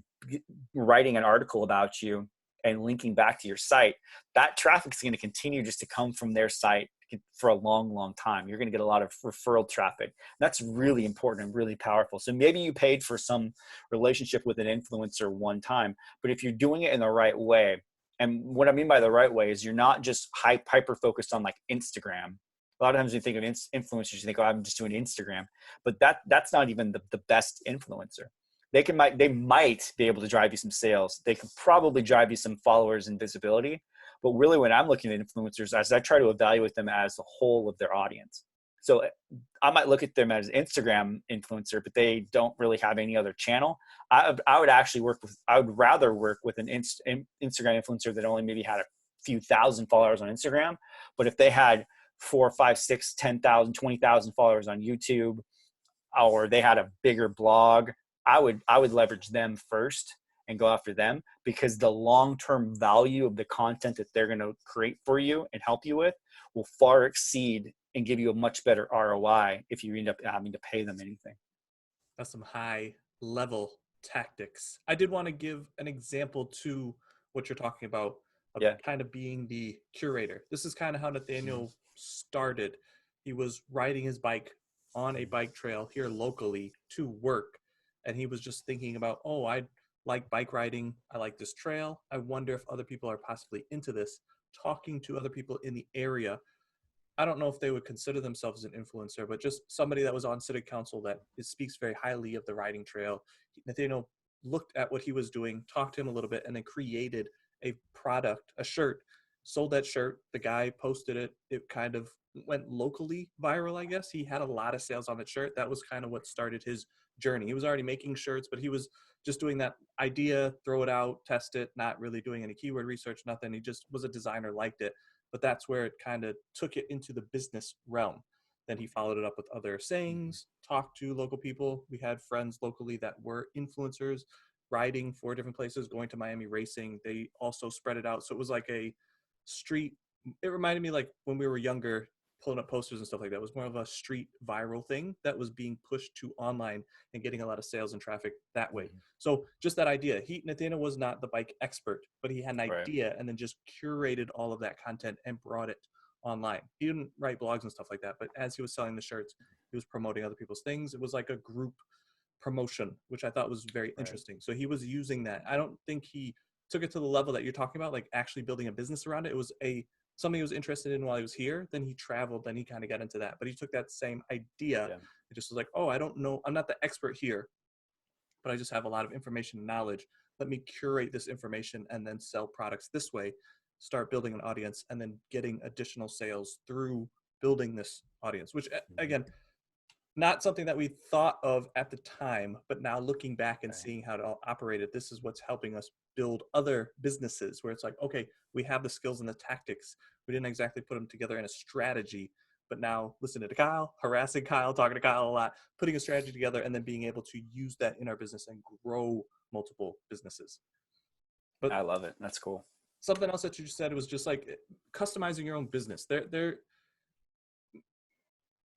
writing an article about you and linking back to your site, that traffic is going to continue just to come from their site for a long, long time. You're going to get a lot of referral traffic. That's really important and really powerful. So maybe you paid for some relationship with an influencer one time, but if you're doing it in the right way, and what I mean by the right way is you're not just hyper focused on like Instagram. A lot of times when you think of influencers, you think, oh, I'm just doing Instagram, but that's not even the best influencer. They might be able to drive you some sales. They could probably drive you some followers and visibility. But really when I'm looking at influencers, as I try to evaluate them as the whole of their audience. So I might look at them as Instagram influencer, but they don't really have any other channel. I would rather work with an Instagram influencer that only maybe had a few thousand followers on Instagram. But if they had 4, 5, 6, 10,000, 20,000 followers on YouTube, or they had a bigger blog, I would leverage them first and go after them, because the long-term value of the content that they're going to create for you and help you with will far exceed and give you a much better ROI if you end up having to pay them anything. That's some high level tactics. I did want to give an example to what you're talking about of kind of being the curator. This is kind of how Nathaniel started. He was riding his bike on a bike trail here locally to work. And he was just thinking about, oh, I like bike riding. I like this trail. I wonder if other people are possibly into this. Talking to other people in the area. I don't know if they would consider themselves an influencer, but just somebody that was on city council that speaks very highly of the riding trail. Nathaniel looked at what he was doing, talked to him a little bit, and then created a product, a shirt, sold that shirt. The guy posted it. It kind of went locally viral, I guess. He had a lot of sales on that shirt. That was kind of what started his journey. He was already making shirts, but he was just doing that idea, throw it out, test it, not really doing any keyword research, nothing. He just was a designer, liked it. But that's where it kind of took it into the business realm. Then he followed it up with other sayings, talked to local people. We had friends locally that were influencers, riding 4 different places, going to Miami racing. They also spread it out. So it was like a street. It reminded me like when we were younger, pulling up posters and stuff like that. It was more of a street viral thing that was being pushed to online and getting a lot of sales and traffic that way. So just that idea. Nathaniel was not the bike expert, but he had an idea and then just curated all of that content and brought it online. He didn't write blogs and stuff like that, but as he was selling the shirts, he was promoting other people's things. It was like a group promotion, which I thought was very interesting. So he was using that. I don't think he took it to the level that you're talking about, like actually building a business around it. It was something he was interested in while he was here. Then he traveled, then he kind of got into that. But he took that same idea. It just was like, oh, I don't know. I'm not the expert here, but I just have a lot of information and knowledge. Let me curate this information and then sell products this way, start building an audience, and then getting additional sales through building this audience, which again, not something that we thought of at the time, but now looking back and seeing how it all operated, this is what's helping us build other businesses where it's like, okay, we have the skills and the tactics. We didn't exactly put them together in a strategy, but now listening to Kyle, harassing Kyle, talking to Kyle a lot, putting a strategy together, and then being able to use that in our business and grow multiple businesses. But I love it. That's cool. Something else that you just said was just like customizing your own business.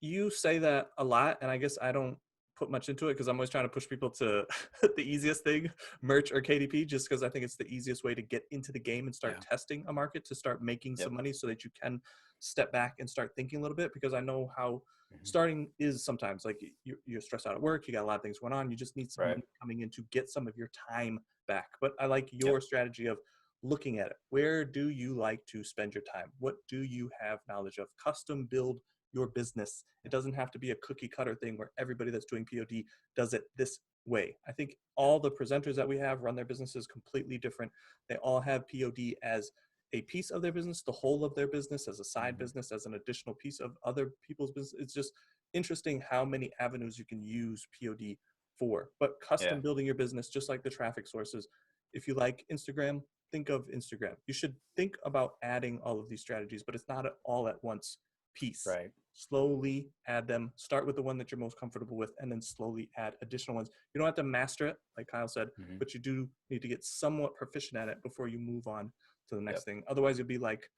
You say that a lot, and I guess I don't put much into it because I'm always trying to push people to the easiest thing, merch or KDP, just because I think it's the easiest way to get into the game and start testing a market, to start making some money so that you can step back and start thinking a little bit, because I know how starting is sometimes like you're stressed out at work, you got a lot of things going on, you just need some money coming in to get some of your time back. But I like your strategy of looking at it. Where do you like to spend your time? What do you have knowledge of? Custom build your business. It doesn't have to be a cookie cutter thing where everybody that's doing POD does it this way. I think all the presenters that we have run their businesses completely different. They all have POD as a piece of their business, the whole of their business, as a side business, as an additional piece of other people's business. It's just interesting how many avenues you can use POD for. But custom building your business, just like the traffic sources, if you like Instagram, think of Instagram. You should think about adding all of these strategies, but it's not all at once piece. Right. Slowly add them. Start with the one that you're most comfortable with, and then slowly add additional ones. You don't have to master it, like Kyle said, but you do need to get somewhat proficient at it before you move on to the next thing. Otherwise, you'll be like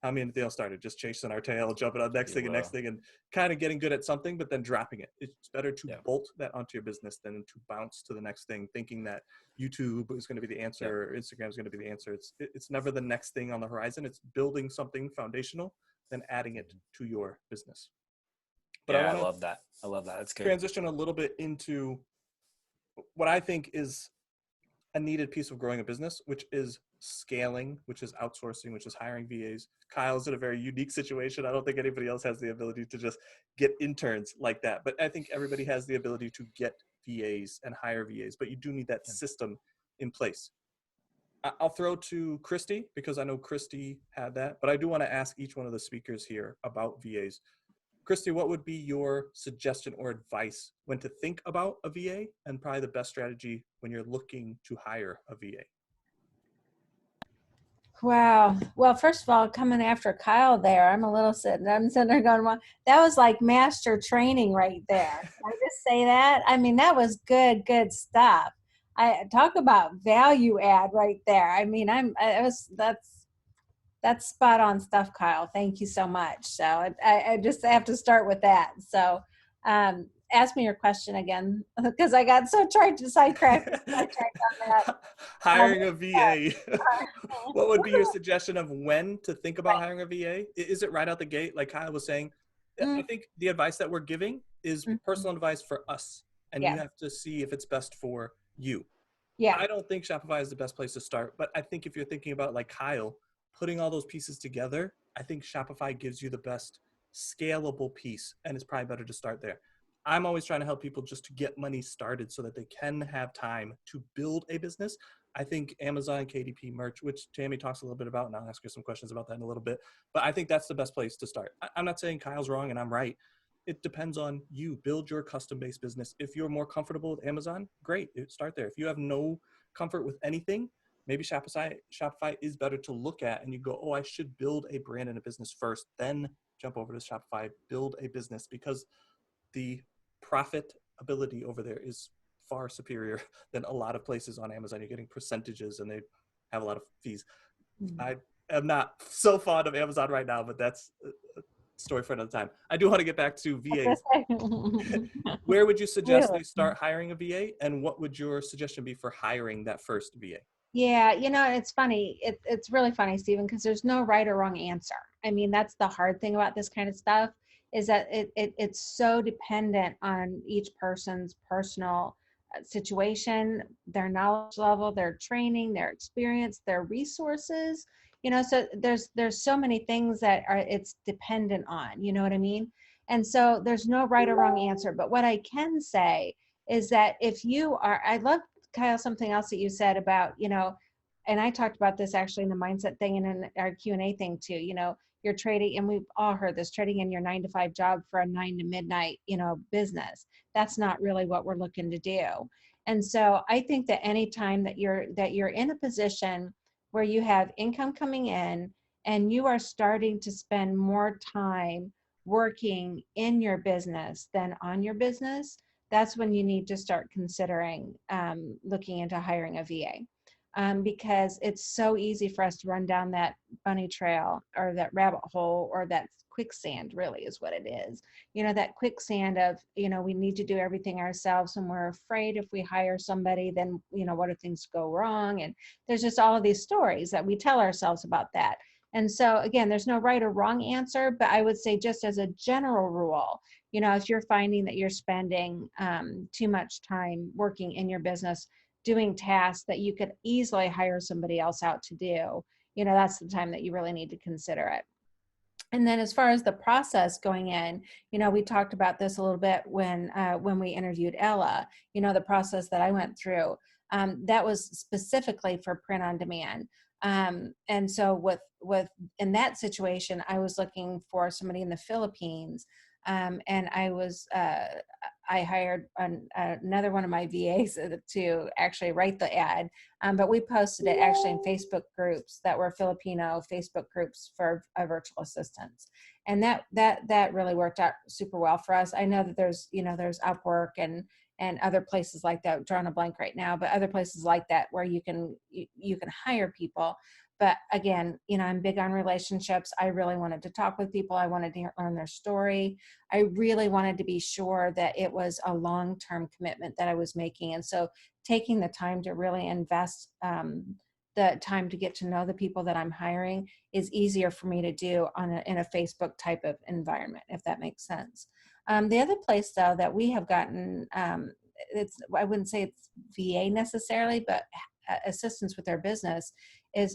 how me and Dale started, just chasing our tail, jumping on next thing and next thing, and kind of getting good at something, but then dropping it. It's better to bolt that onto your business than to bounce to the next thing, thinking that YouTube is going to be the answer, or Instagram is going to be the answer. It's never the next thing on the horizon. It's building something foundational, then adding it to your business. But I love that. I love that. That's good. Transition a little bit into what I think is a needed piece of growing a business, which is scaling, which is outsourcing, which is hiring VAs. Kyle's in a very unique situation. I don't think anybody else has the ability to just get interns like that. But I think everybody has the ability to get VAs and hire VAs, but you do need that system in place. I'll throw to Christy because I know Christy had that, but I do want to ask each one of the speakers here about VAs. Christy, what would be your suggestion or advice when to think about a VA, and probably the best strategy when you're looking to hire a VA? Wow. Well, first of all, coming after Kyle there, I'm sitting there going, well, that was like master training right there. Can I just say that? I mean, that was good stuff. I talk about value add right there. I mean, that's spot on stuff, Kyle. Thank you so much. So I just have to start with that. So ask me your question again, because I got so sidetracked on that. Hiring a VA. What would be your suggestion of when to think about hiring a VA? Is it right out the gate, like Kyle was saying? I think the advice that we're giving is personal advice for us, and you have to see if it's best for you. Yeah. I don't think Shopify is the best place to start, but I think if you're thinking about, like Kyle, putting all those pieces together, I think Shopify gives you the best scalable piece, and it's probably better to start there. I'm always trying to help people just to get money started so that they can have time to build a business. I think Amazon, KDP merch, which Tammy talks a little bit about, and I'll ask her some questions about that in a little bit, but I think that's the best place to start. I'm not saying Kyle's wrong and I'm right. It depends on you. Build your custom-based business. If you're more comfortable with Amazon, great, start there. If you have no comfort with anything, maybe Shopify is better to look at, and you go, oh, I should build a brand and a business first, then jump over to Shopify, build a business, because the profit ability over there is far superior than a lot of places on Amazon. You're getting percentages and they have a lot of fees. I am not so fond of Amazon right now, but that's a story for another time. I do want to get back to VAs. Where would you suggest they start hiring a VA, and what would your suggestion be for hiring that first VA? Yeah, it's funny. It's really funny, Stephen, because there's no right or wrong answer. I mean, that's the hard thing about this kind of stuff, is that it's so dependent on each person's personal situation, their knowledge level, their training, their experience, their resources. So there's so many things that it's dependent on. You know what I mean? And so there's no right or wrong answer. But what I can say is that if you are, I love, Kyle, something else that you said about, and I talked about this actually in the mindset thing and in our Q&A thing too, you're trading, and we've all heard this, trading in your 9-to-5 job for a 9 to midnight, business. That's not really what we're looking to do. And so I think that any time that you're in a position where you have income coming in and you are starting to spend more time working in your business than on your business, that's when you need to start considering looking into hiring a VA, because it's so easy for us to run down that bunny trail or that rabbit hole or that quicksand, really is what it is. That quicksand of, we need to do everything ourselves, and we're afraid if we hire somebody, then, what if things go wrong? And there's just all of these stories that we tell ourselves about that. And so again, there's no right or wrong answer, but I would say just as a general rule, if you're finding that you're spending too much time working in your business, doing tasks that you could easily hire somebody else out to do, that's the time that you really need to consider it. And then as far as the process going in, we talked about this a little bit when we interviewed Ella, the process that I went through, that was specifically for print on demand. And so in that situation, I was looking for somebody in the Philippines. And I hired another one of my VAs to actually write the ad. But we posted it actually in Facebook groups that were Filipino Facebook groups for virtual assistants. And that really worked out super well for us. I know that there's Upwork and other places like that. I'm drawing a blank right now, but other places like that where you can hire people. But again, I'm big on relationships. I really wanted to talk with people. I wanted to learn their story. I really wanted to be sure that it was a long-term commitment that I was making. And so taking the time to really invest the time to get to know the people that I'm hiring is easier for me to do in a Facebook type of environment, if that makes sense. The other place, though, that we have gotten, I wouldn't say it's VA necessarily, but assistance with their business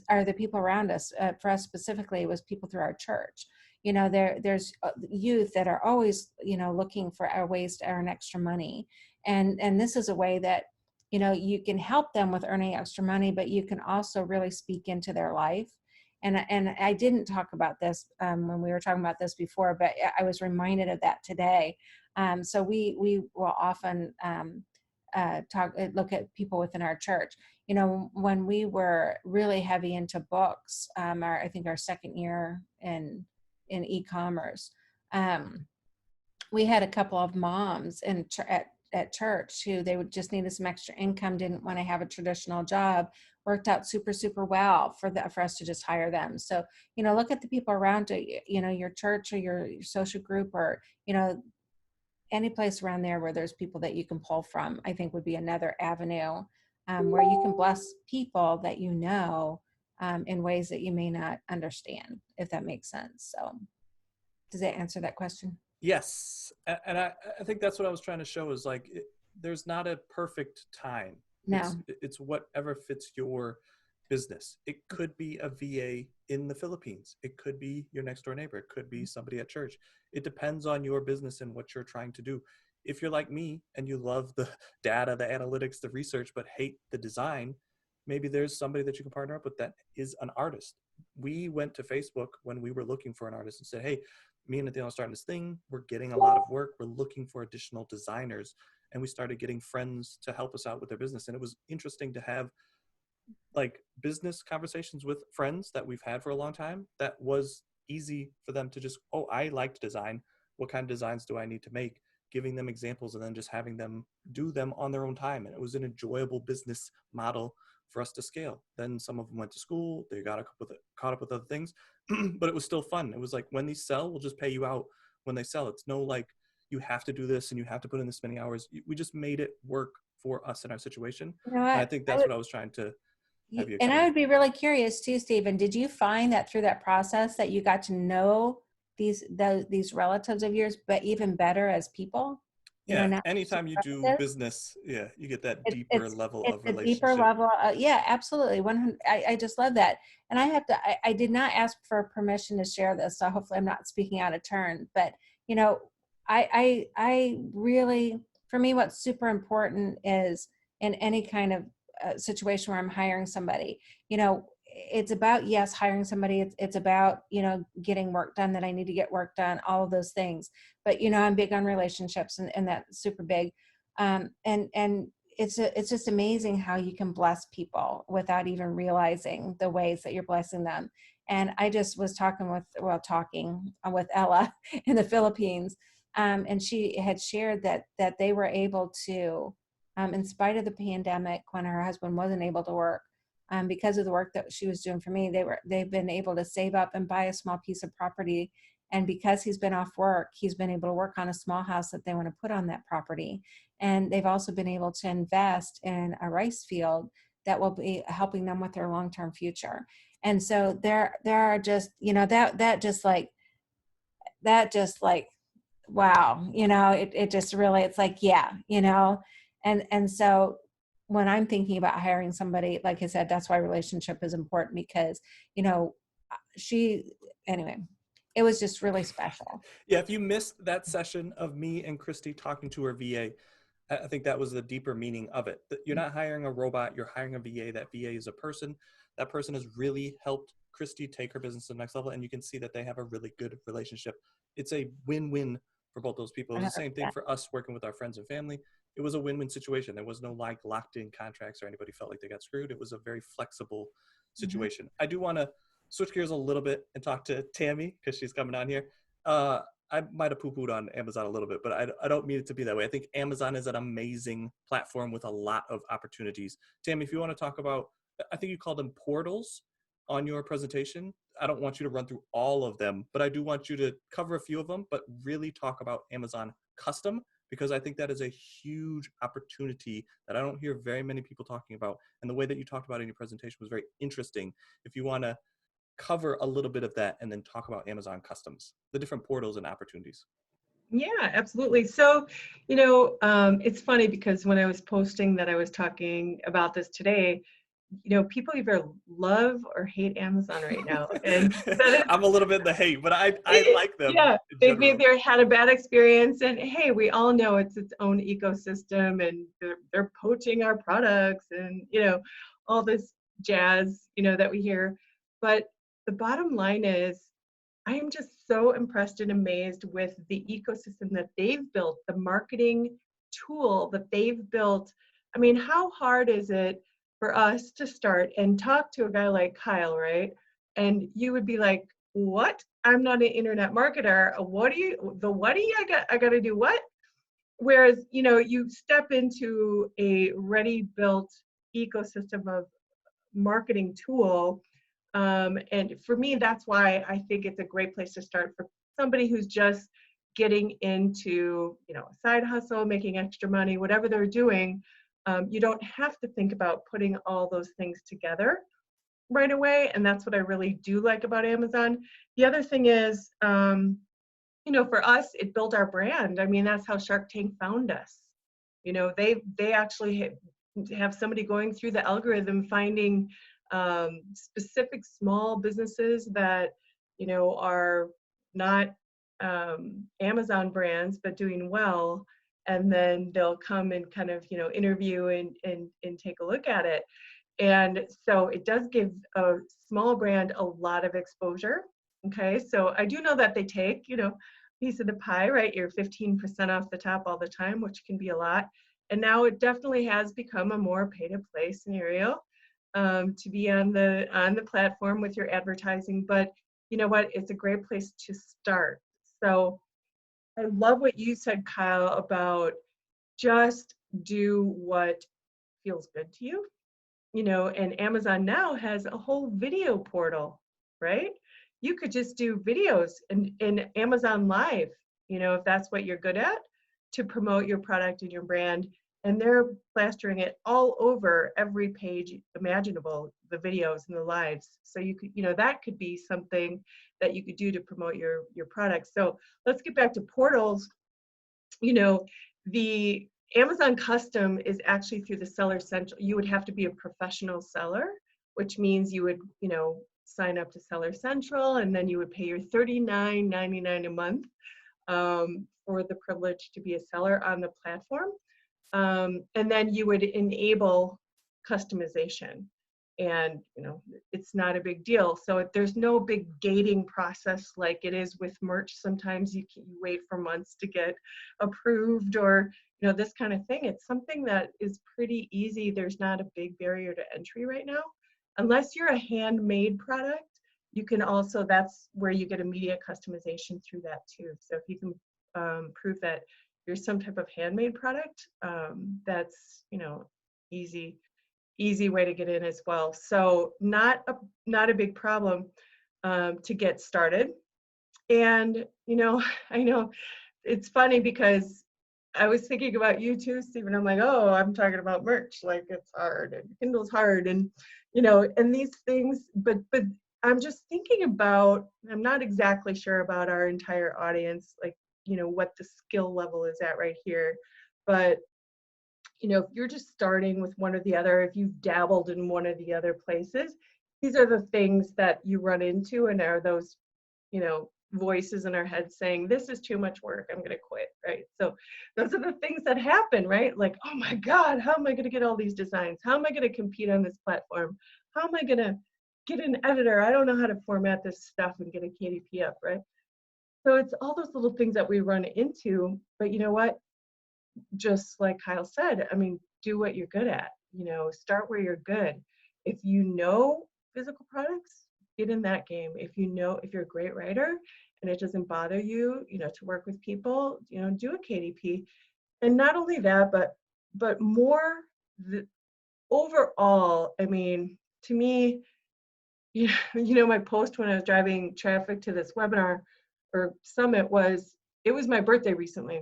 are the people around us. For us specifically, it was people through our church. There's youth that are always, looking for ways to earn extra money. And this is a way that, you can help them with earning extra money, but you can also really speak into their life. And I didn't talk about this when we were talking about this before, but I was reminded of that today. So we will often look at people within our church. When we were really heavy into books, I think our second year in e-commerce, we had a couple of moms at church who they would just needed some extra income, didn't want to have a traditional job. Worked out super, super well for us to just hire them. So, look at the people around you, your church or your social group, or, any place around there where there's people that you can pull from, I think would be another avenue where you can bless people that in ways that you may not understand, if that makes sense. So does that answer that question? Yes. And I think that's what I was trying to show is like, there's not a perfect time. No. It's whatever fits your business. It could be a VA in the Philippines. It could be your next door neighbor. It could be somebody at church. It depends on your business and what you're trying to do. If you're like me and you love the data, the analytics, the research, but hate the design, maybe there's somebody that you can partner up with that is an artist. We went to Facebook when we were looking for an artist and said, hey, me and Nathaniel are starting this thing. We're getting a lot of work. We're looking for additional designers. And we started getting friends to help us out with their business. And it was interesting to have like business conversations with friends that we've had for a long time. That was easy for them to just, oh, I like design. What kind of designs do I need to make? Giving them examples and then just having them do them on their own time. And it was an enjoyable business model for us to scale. Then some of them went to school. They got caught up with other things, but it was still fun. It was like, when these sell, we'll just pay you out when they sell. It's no like, you have to do this and you have to put in this many hours. We just made it work for us in our situation. And I think that's what I was trying to have you. And I would be really curious too, Stephen, did you find that through that process that you got to know these relatives of yours, but even better as people? Yeah, anytime you do business, you get that deeper level of relationship. Deeper level, yeah, absolutely. I just love that. And I did not ask for permission to share this, so hopefully I'm not speaking out of turn. But I really, for me, what's super important is in any kind of situation where I'm hiring somebody, it's about, yes, hiring somebody. It's about, getting work done that I need to get work done, all of those things. But, I'm big on relationships and that's super big. And it's just amazing how you can bless people without even realizing the ways that you're blessing them. And I just was talking with Ella in the Philippines. And she had shared that they were able to, in spite of the pandemic, when her husband wasn't able to work, because of the work that she was doing for me, they've been able to save up and buy a small piece of property. And because he's been off work, he's been able to work on a small house that they want to put on that property. And they've also been able to invest in a rice field that will be helping them with their long-term future. And so there are just, that just like, wow, it just really, it's like, yeah, and so when I'm thinking about hiring somebody, like I said, that's why relationship is important, because, you know, anyway, it was just really special. Yeah, if you missed that session of me and Christy talking to her VA, I think that was the deeper meaning of it. That you're not hiring a robot, you're hiring a VA. That VA is a person. That person has really helped Christy take her business to the next level, and you can see that they have a really good relationship. It's a win-win for both those people. It was the same thing 100%. for us working with our friends and family. It was a win-win situation. There was no like locked in contracts or anybody felt like they got screwed. It was a very flexible situation. I do want to switch gears a little bit and talk to Tammy because she's coming on here. I might have poo-pooed on Amazon a little bit, but I don't mean it to be that way. I think Amazon is an amazing platform with a lot of opportunities. Tammy, if you want to talk about, I think you called them portals on your presentation. I don't want you to run through all of them, but I do want you to cover a few of them, but really talk about Amazon Custom, because I think that is a huge opportunity that I don't hear very many people talking about. And the way that you talked about it in your presentation was very interesting. If you want to cover a little bit of that and then talk about Amazon Customs, the different portals and opportunities. Yeah, absolutely. So, it's funny because when I was posting that I was talking about this today, people either love or hate Amazon right now. And that is, I'm a little bit in the hate, but I like them. yeah, in they've general. either had a bad experience, and hey, we all know it's its own ecosystem, and they're poaching our products, and all this jazz, that we hear. But the bottom line is, I am just so impressed and amazed with the ecosystem that they've built, the marketing tool that they've built. I mean, how hard is it for us to start and talk to a guy like Kyle, right? And you would be like, what? I'm not an internet marketer. What do you, I got to do what? Whereas, you step into a ready built ecosystem of marketing tool. And for me, that's why I think it's a great place to start for somebody who's just getting into, a side hustle, making extra money, whatever they're doing. You don't have to think about putting all those things together right away. And that's what I really do like about Amazon. The other thing is, for us, it built our brand. I mean, that's how Shark Tank found us. They actually have somebody going through the algorithm, finding specific small businesses that are not Amazon brands but doing well, and then they'll come and kind of interview and take a look at it. And so it does give a small brand a lot of exposure. Okay, so I do know that they take piece of the pie, right? You're 15% off the top all the time, which can be a lot. And now it definitely has become a more pay-to-play scenario, to be on the platform with your advertising. But you know what? It's a great place to start. So I love what you said, Kyle, about just do what feels good to you. And Amazon now has a whole video portal, right? You could just do videos in Amazon Live, if that's what you're good at, to promote your product and your brand. And they're plastering it all over every page imaginable, the videos and the lives. So you could, that could be something that you could do to promote your product. So let's get back to portals. The Amazon Custom is actually through the Seller Central. You would have to be a professional seller, which means you would, sign up to Seller Central, and then you would pay your $39.99 a month for the privilege to be a seller on the platform. And then you would enable customization. And, it's not a big deal. So there's no big gating process like it is with merch. Sometimes you wait for months to get approved, or, this kind of thing. It's something that is pretty easy. There's not a big barrier to entry right now. Unless you're a handmade product, you can also, that's where you get immediate customization through that too. So if you can prove that you're some type of handmade product, that's, easy way to get in as well. So not a big problem to get started. And I know it's funny because I was thinking about you too, Stephen. I'm like, oh, I'm talking about merch, like it's hard and Kindle's hard, and and these things. But I'm just thinking about. I'm not exactly sure about our entire audience, like what the skill level is at right here, but if you're just starting with one or the other, if you've dabbled in one or the other places, these are the things that you run into, and are those, voices in our head saying, this is too much work, I'm going to quit, right? So those are the things that happen, right? Like, oh my God, how am I going to get all these designs? How am I going to compete on this platform? How am I going to get an editor? I don't know how to format this stuff and get a KDP up, right? So it's all those little things that we run into, but you know what? Just like Kyle said, I mean, do what you're good at, start where you're good. If you know physical products, get in that game. If you're a great writer and it doesn't bother you, to work with people, do a KDP. And not only that, but more overall, I mean, to me, my post when I was driving traffic to this webinar or summit it was my birthday recently.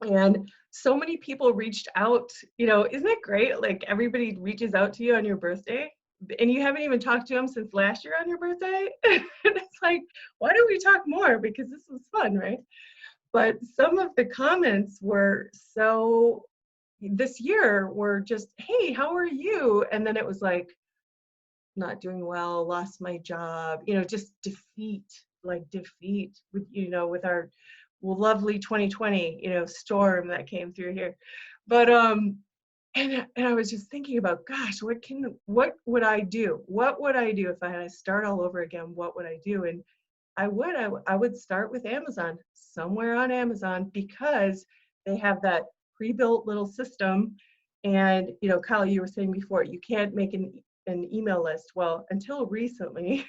And so many people reached out, isn't it great? Like everybody reaches out to you on your birthday and you haven't even talked to them since last year on your birthday. And it's like, why don't we talk more? Because this was fun, right? But some of the comments this year were just, hey, how are you? And then it was like, not doing well, lost my job, just defeat with our lovely 2020, storm that came through here. But and I was just thinking about, gosh, what would I do? What would I do if I had to start all over again? What would I do? And I would start with Amazon, somewhere on Amazon, because they have that pre-built little system. And Kyle, you were saying before, you can't make an email list. Well, until recently,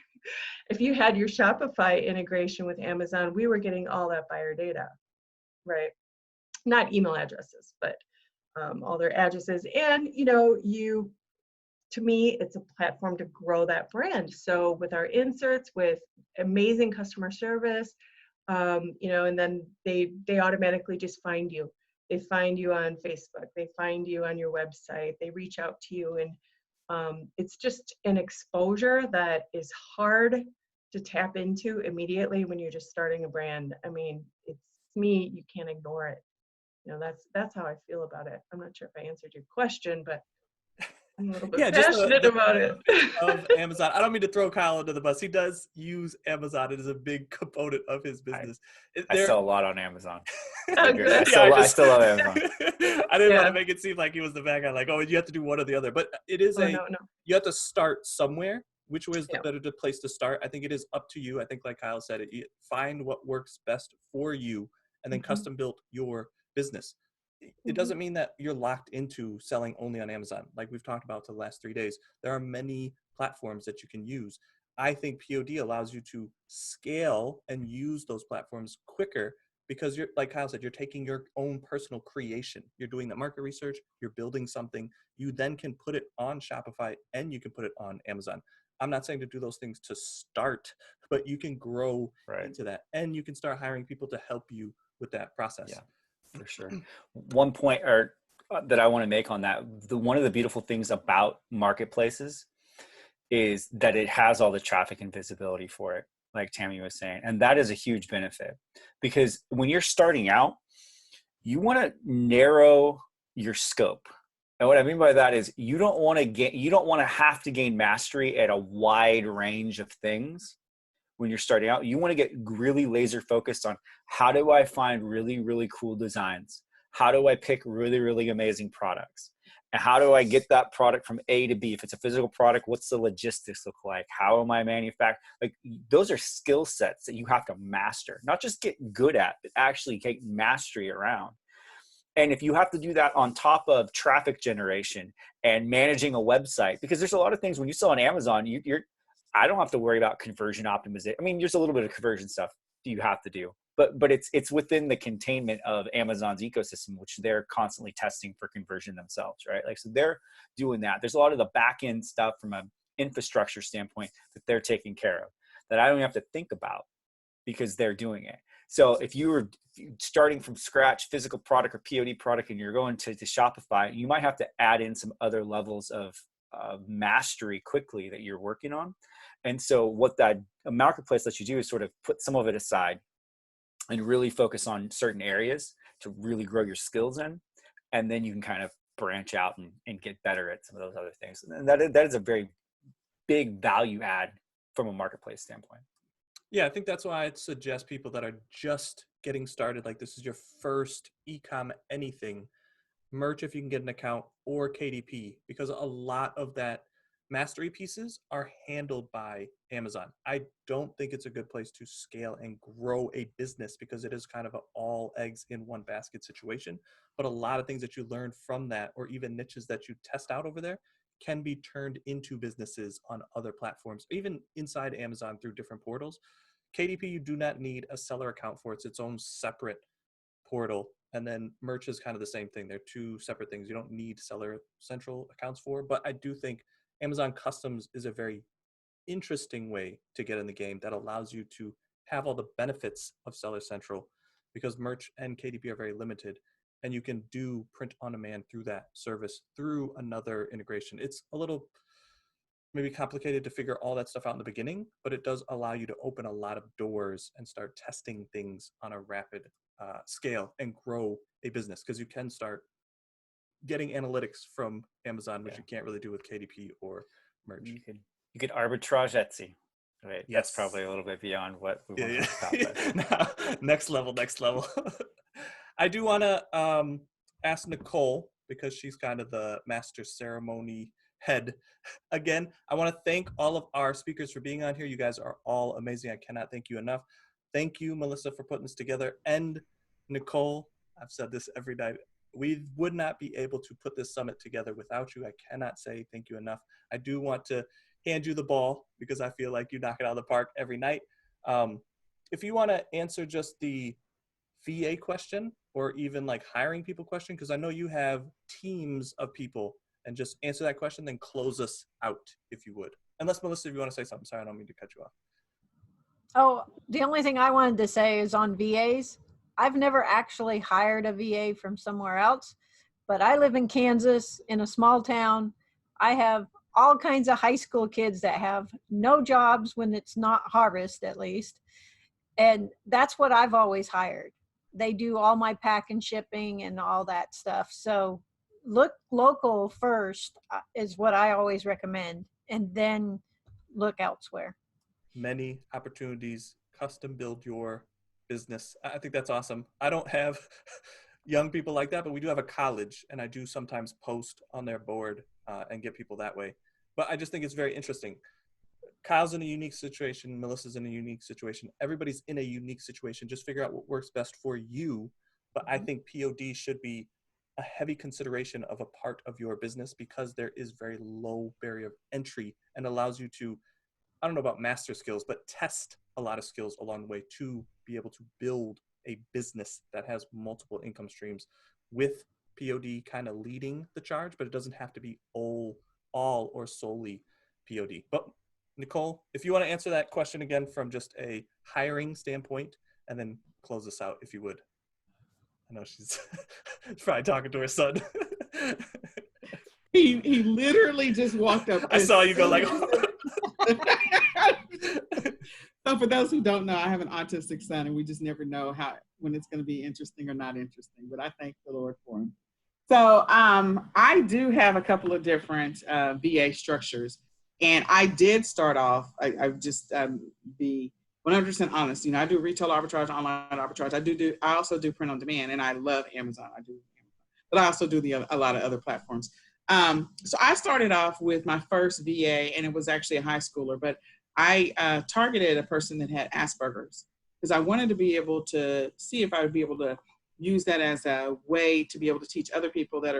if you had your Shopify integration with Amazon, we were getting all that buyer data, right? Not email addresses, but all their addresses. And, to me, it's a platform to grow that brand. So with our inserts, with amazing customer service, and then they automatically just find you. They find you on Facebook. They find you on your website. They reach out to you. And it's just an exposure that is hard to tap into immediately when you're just starting a brand. I mean, to me, you can't ignore it. That's how I feel about it. I'm not sure if I answered your question, but I'm a little bit passionate about it. Of Amazon. I don't mean to throw Kyle under the bus. He does use Amazon. It is a big component of his business. I sell a lot on Amazon. Oh, I still love Amazon. I didn't want to make it seem like he was the bad guy, like, oh, you have to do one or the other. But it is no. You have to start somewhere. Which way is the better place to start? I think it is up to you. I think, like Kyle said, find what works best for you and then custom build your business. It doesn't mean that you're locked into selling only on Amazon. Like we've talked about for the last 3 days, there are many platforms that you can use. I think POD allows you to scale and use those platforms quicker because you're, like Kyle said, you're taking your own personal creation. You're doing the market research, you're building something. You then can put it on Shopify and you can put it on Amazon. I'm not saying to do those things to start, but you can grow into that and you can start hiring people to help you with that process. Yeah. For sure. One point that I want to make on that, one of the beautiful things about marketplaces is that it has all the traffic and visibility for it, like Tammy was saying. And that is a huge benefit because when you're starting out, you want to narrow your scope. And what I mean by that is you don't want to have to gain mastery at a wide range of things. When you're starting out, you want to get really laser focused on how do I find really, really cool designs? How do I pick really, really amazing products? And how do I get that product from A to B? If it's a physical product, what's the logistics look like? How am I manufacturing? Like those are skill sets that you have to master, not just get good at, but actually take mastery around. And if you have to do that on top of traffic generation and managing a website, because there's a lot of things when you sell on Amazon, I don't have to worry about conversion optimization. I mean, there's a little bit of conversion stuff you have to do, but it's within the containment of Amazon's ecosystem, which they're constantly testing for conversion themselves, right? Like, so they're doing that. There's a lot of the back end stuff from an infrastructure standpoint that they're taking care of that I don't even have to think about because they're doing it. So if you were starting from scratch, physical product or POD product, and you're going to Shopify, you might have to add in some other levels of mastery quickly that you're working on. And so what that marketplace lets you do is sort of put some of it aside and really focus on certain areas to really grow your skills in. and then you can kind of branch out and get better at some of those other things. And that is a very big value add from a marketplace standpoint. Yeah, I think that's why I'd suggest people that are just getting started, like this is your first eCom anything, merch if you can get an account, or KDP, because a lot of that mastery pieces are handled by Amazon. I don't think it's a good place to scale and grow a business because it is kind of an all eggs in one basket situation. But a lot of things that you learn from that, or even niches that you test out over there, can be turned into businesses on other platforms, even inside Amazon through different portals. KDP, you do not need a seller account for. It's its own separate portal. And then merch is kind of the same thing. They're two separate things. You don't need seller central accounts for, but I do think Amazon Customs is a very interesting way to get in the game that allows you to have all the benefits of Seller Central, because merch and KDP are very limited, and you can do print on demand through that service through another integration. It's a little maybe complicated to figure all that stuff out in the beginning, but it does allow you to open a lot of doors and start testing things on a rapid scale and grow a business, because you can start getting analytics from Amazon, which you can't really do with KDP or merch. You could arbitrage Etsy. Right. Yes. That's probably a little bit beyond what we want to talk about. No, next level. I do want to ask Nicole, because she's kind of the master ceremony head. Again, I want to thank all of our speakers for being on here. You guys are all amazing. I cannot thank you enough. Thank you, Melissa, for putting this together. And Nicole, I've said this every night, we would not be able to put this summit together without you. I cannot say thank you enough. I do want to hand you the ball because I feel like you knock it out of the park every night. If you want to answer just the VA question, or even like hiring people question, because I know you have teams of people, and just answer that question, then close us out if you would. Unless, Melissa, if you want to say something. Sorry, I don't mean to cut you off. Oh, the only thing I wanted to say is on VAs. I've never actually hired a VA from somewhere else, but I live in Kansas in a small town. I have all kinds of high school kids that have no jobs when it's not harvest, at least. And that's what I've always hired. They do all my pack and shipping and all that stuff. So look local first is what I always recommend, and then look elsewhere. Many opportunities, custom build your business. I think that's awesome. I don't have young people like that, but we do have a college, and I do sometimes post on their board and get people that way. But I just think it's very interesting. Kyle's in a unique situation. Melissa's in a unique situation. Everybody's in a unique situation. Just figure out what works best for you. But I think POD should be a heavy consideration of a part of your business, because there is very low barrier of entry and allows you to, I don't know about master skills, but test a lot of skills along the way to be able to build a business that has multiple income streams, with POD kind of leading the charge, but it doesn't have to be all or solely POD. But Nicole, if you want to answer that question again from just a hiring standpoint, and then close us out, if you would. I know she's probably talking to her son. He literally just walked up. I saw you go like. So for those who don't know, I have an autistic son, and we just never know when it's going to be interesting or not interesting. But I thank the Lord for him. So I do have a couple of different VA structures, and I did start off. I just be 100% honest. I do retail arbitrage, online arbitrage. I also do print on demand, and I love Amazon. But I also do a lot of other platforms. So I started off with my first VA, and it was actually a high schooler, but I targeted a person that had Asperger's, because I wanted to be able to see if I would be able to use that as a way to be able to teach other people that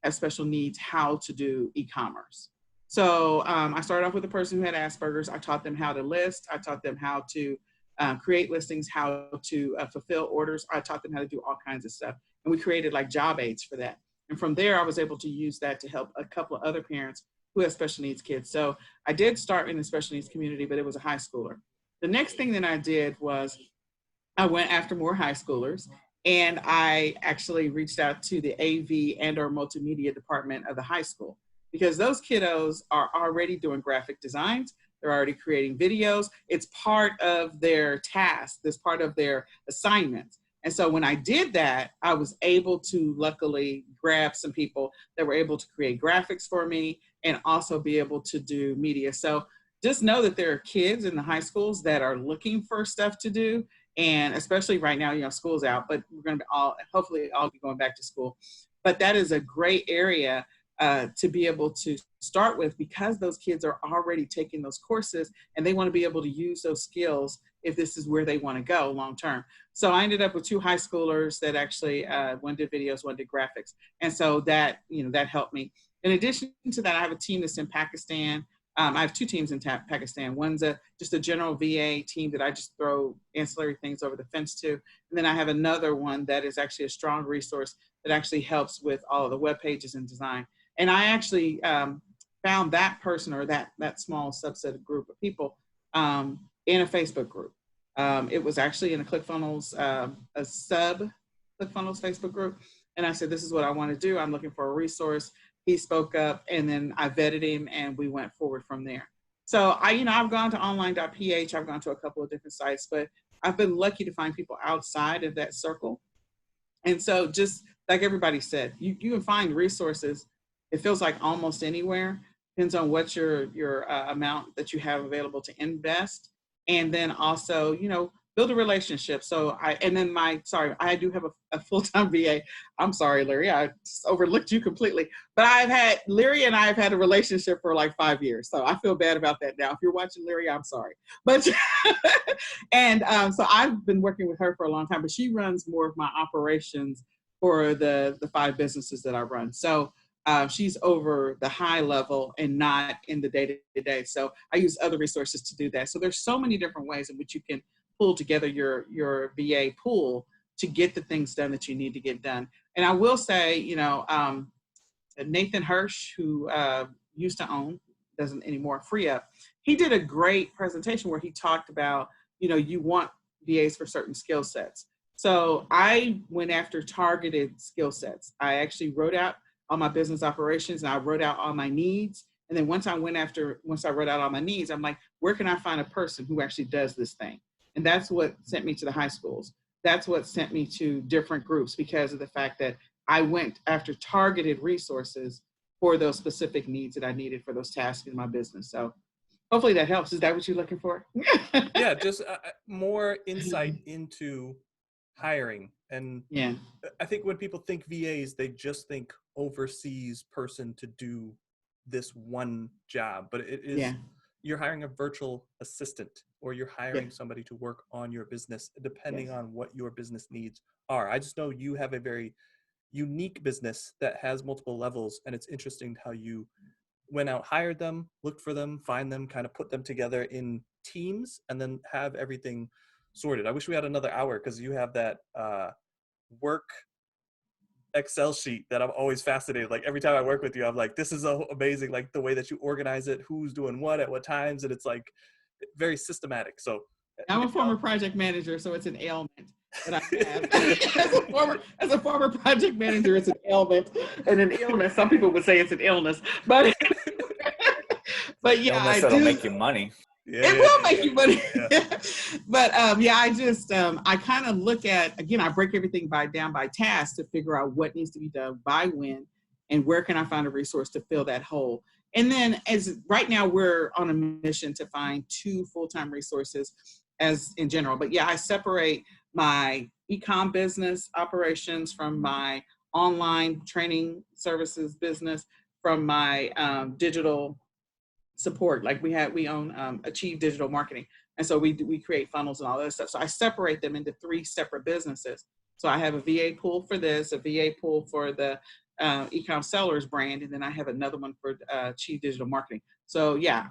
have special needs how to do e-commerce. So I started off with a person who had Asperger's. I taught them how to list. I taught them how to create listings, how to fulfill orders. I taught them how to do all kinds of stuff. And we created like job aids for that. And from there, I was able to use that to help a couple of other parents who have special needs kids. So I did start in the special needs community, but it was a high schooler. The next thing that I did was I went after more high schoolers, and I actually reached out to the AV and or multimedia department of the high school, because those kiddos are already doing graphic designs. They're already creating videos. It's part of their task. It's part of their assignments. And so when I did that, I was able to luckily grab some people that were able to create graphics for me and also be able to do media. So just know that there are kids in the high schools that are looking for stuff to do. And especially right now, you know, school's out, but we're going to hopefully all be going back to school. But that is a great area to be able to start with, because those kids are already taking those courses and they want to be able to use those skills if this is where they want to go long term. So I ended up with 2 high schoolers that actually, one did videos, one did graphics. And so that, you know, that helped me. In addition to that, I have a team that's in Pakistan. I have 2 teams in Pakistan. One's just a general VA team that I just throw ancillary things over the fence to. And then I have another one that is actually a strong resource that actually helps with all of the web pages and design. And I actually found that person, or that small subset of group of people, in a Facebook group. It was actually in a ClickFunnels, a sub ClickFunnels Facebook group. And I said, this is what I want to do. I'm looking for a resource. He spoke up, and then I vetted him and we went forward from there. So I've gone to online.ph. I've gone to a couple of different sites, but I've been lucky to find people outside of that circle. And so just like everybody said, you can find resources. It feels like almost anywhere. Depends on what your amount that you have available to invest. And then also, build a relationship. So I do have a full-time VA. I'm sorry, Larry, I just overlooked you completely. But Larry and I have had a relationship for like 5 years. So I feel bad about that now. If you're watching, Larry, I'm sorry. But, and so I've been working with her for a long time, but she runs more of my operations for the 5 businesses that I run. So she's over the high level and not in the day-to-day. So I use other resources to do that. So there's so many different ways in which you can pull together your VA pool to get the things done that you need to get done. And I will say, Nathan Hirsch, who used to own, doesn't anymore, Free Up, he did a great presentation where he talked about, you want VAs for certain skill sets. So I went after targeted skill sets. I actually wrote out all my business operations and I wrote out all my needs. And then once I wrote out all my needs, I'm like, where can I find a person who actually does this thing? And that's what sent me to the high schools. That's what sent me to different groups, because of the fact that I went after targeted resources for those specific needs that I needed for those tasks in my business. So hopefully that helps. Is that what you're looking for? Yeah, just more insight into hiring. And yeah, I think when people think VAs, they just think overseas person to do this one job, but it is, you're hiring a virtual assistant, or you're hiring somebody to work on your business, depending on what your business needs are. I just know you have a very unique business that has multiple levels, and it's interesting how you went out, hired them, looked for them, find them, kind of put them together in teams, and then have everything sorted. I wish we had another hour, because you have that work Excel sheet that I'm always fascinated. Like every time I work with you, I'm like, this is so amazing. Like the way that you organize it, who's doing what at what times. And it's like very systematic. So I'm a former project manager, so it's an ailment that I have. as a former project manager, it's an ailment and an illness. Some people would say it's an illness, but yeah, illness that'll make you money. It will make you money. But I kind of look at, again, I break everything down by task to figure out what needs to be done by when, and where can I find a resource to fill that hole. And then right now we're on a mission to find 2 full-time resources as in general. But yeah, I separate my eCom business operations from my online training services business from my digital support. Like we own Achieve Digital Marketing. And so we create funnels and all that stuff. So I separate them into 3 separate businesses. So I have a VA pool for this, a VA pool for the eCom Sellers brand, and then I have another one for Achieve Digital Marketing. So yeah,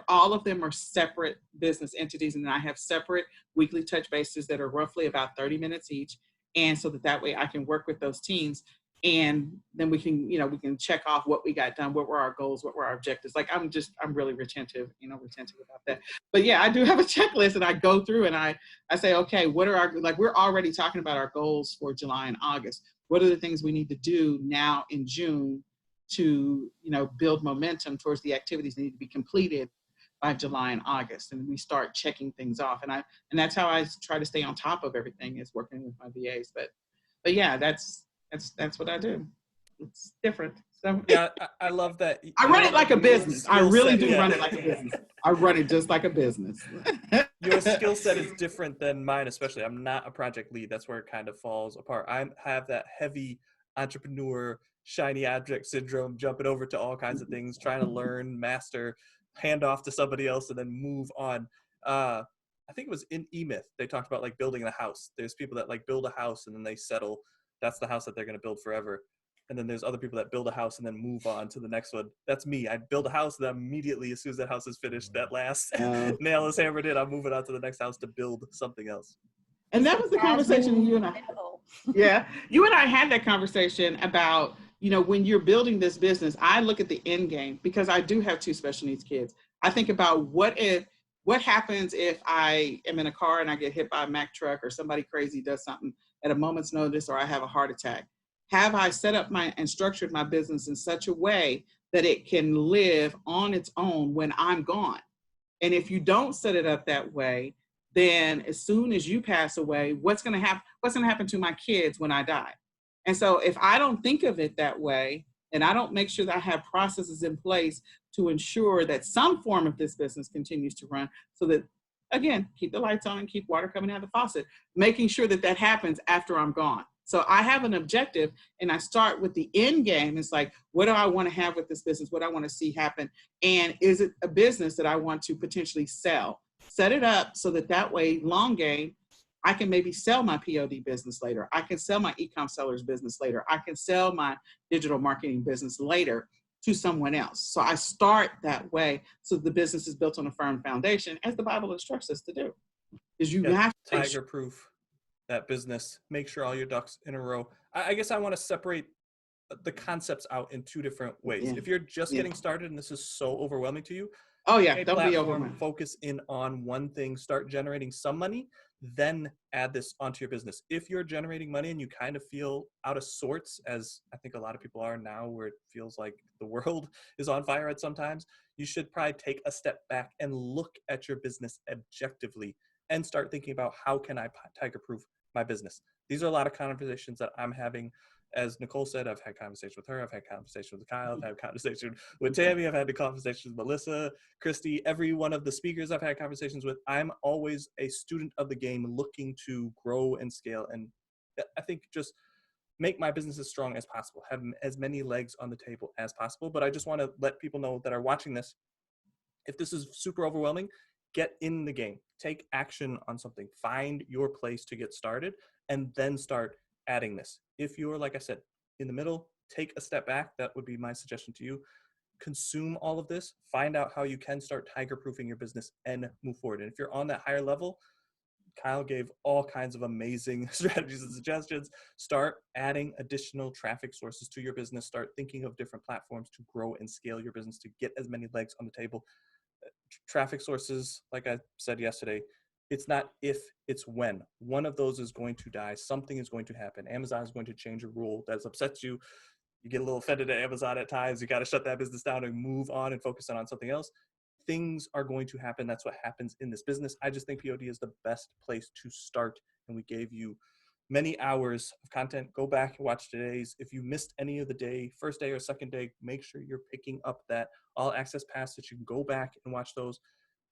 all of them are separate business entities, and then I have separate weekly touch bases that are roughly about 30 minutes each. And so that way I can work with those teams. And then we can check off what we got done, what were our goals, what were our objectives. Like I'm really retentive about that. But yeah, I do have a checklist, and I go through and I say, okay, what are we're already talking about our goals for July and August. What are the things we need to do now in June to, build momentum towards the activities that need to be completed by July and August, and we start checking things off. And that's how I try to stay on top of everything, is working with my VAs. But yeah, that's what I do. It's different. So Yeah, I love that. I run it like a business. I really do run it like a business. business. I run it just like a business. Your skill set is different than mine, especially. I'm not a project lead. That's where it kind of falls apart. I have that heavy entrepreneur, shiny object syndrome, jumping over to all kinds of things, trying to learn, master, hand off to somebody else, and then move on. I think it was in eMyth. They talked about like building a house. There's people that like build a house and then they settle. That's the house that they're going to build forever. And then there's other people that build a house and then move on to the next one. That's me. I build a house, and then immediately, as soon as that house is finished, that last nail is hammered in, I'm moving on to the next house to build something else. And that was the conversation you and I. Yeah, you and I had that conversation about, when you're building this business, I look at the end game, because I do have 2 special needs kids. I think about what happens if I am in a car and I get hit by a Mack truck, or somebody crazy does something at a moment's notice, or I have a heart attack. Have I set up and structured my business in such a way that it can live on its own when I'm gone? And if you don't set it up that way, then as soon as you pass away, what's going to happen to my kids when I die? And so if I don't think of it that way, and I don't make sure that I have processes in place to ensure that some form of this business continues to run, so that, again, keep the lights on and keep water coming out of the faucet, making sure that happens after I'm gone. So I have an objective, and I start with the end game. It's like, what do I want to have with this business? What do I want to see happen? And is it a business that I want to potentially sell? Set it up so that way, long game, I can maybe sell my POD business later. I can sell my eCom sellers business later. I can sell my digital marketing business later to someone else. So I start that way, so the business is built on a firm foundation, as the Bible instructs us to do. Is you have to tiger-proof that business, make sure all your ducks in a row. I guess I want to separate the concepts out in 2 different ways. If you're just getting started and this is so overwhelming to you, don't be overwhelmed. Focus in on one thing, start generating some money, then add this onto your business. If you're generating money and you kind of feel out of sorts, as I think a lot of people are now, where it feels like the world is on fire at sometimes, you should probably take a step back and look at your business objectively and start thinking about, how can I tiger-proof my business? These are a lot of conversations that I'm having. As Nicole said, I've had conversations with her, I've had conversations with Kyle, I've had conversations with Tammy, I've had the conversations with Melissa, Christy, every one of the speakers I've had conversations with. I'm always a student of the game, looking to grow and scale. And I think just make my business as strong as possible, have as many legs on the table as possible. But I just want to let people know that are watching this, if this is super overwhelming, get in the game, take action on something, find your place to get started, and then start adding this. If you're, like I said, in the middle, take a step back. That would be my suggestion to you. Consume all of this, find out how you can start tiger-proofing your business and move forward. And if you're on that higher level, Kyle gave all kinds of amazing strategies and suggestions. Start adding additional traffic sources to your business. Start thinking of different platforms to grow and scale your business, to get as many legs on the table. Traffic sources, like I said yesterday, it's not if, it's when. One of those is going to die. Something is going to happen. Amazon is going to change a rule that upsets you. You get a little offended at Amazon at times. You got to shut that business down and move on and focus on something else. Things are going to happen. That's what happens in this business. I just think POD is the best place to start. And we gave you many hours of content. Go back and watch today's. If you missed any of the day, first day or second day, make sure you're picking up that all access pass that you can go back and watch those.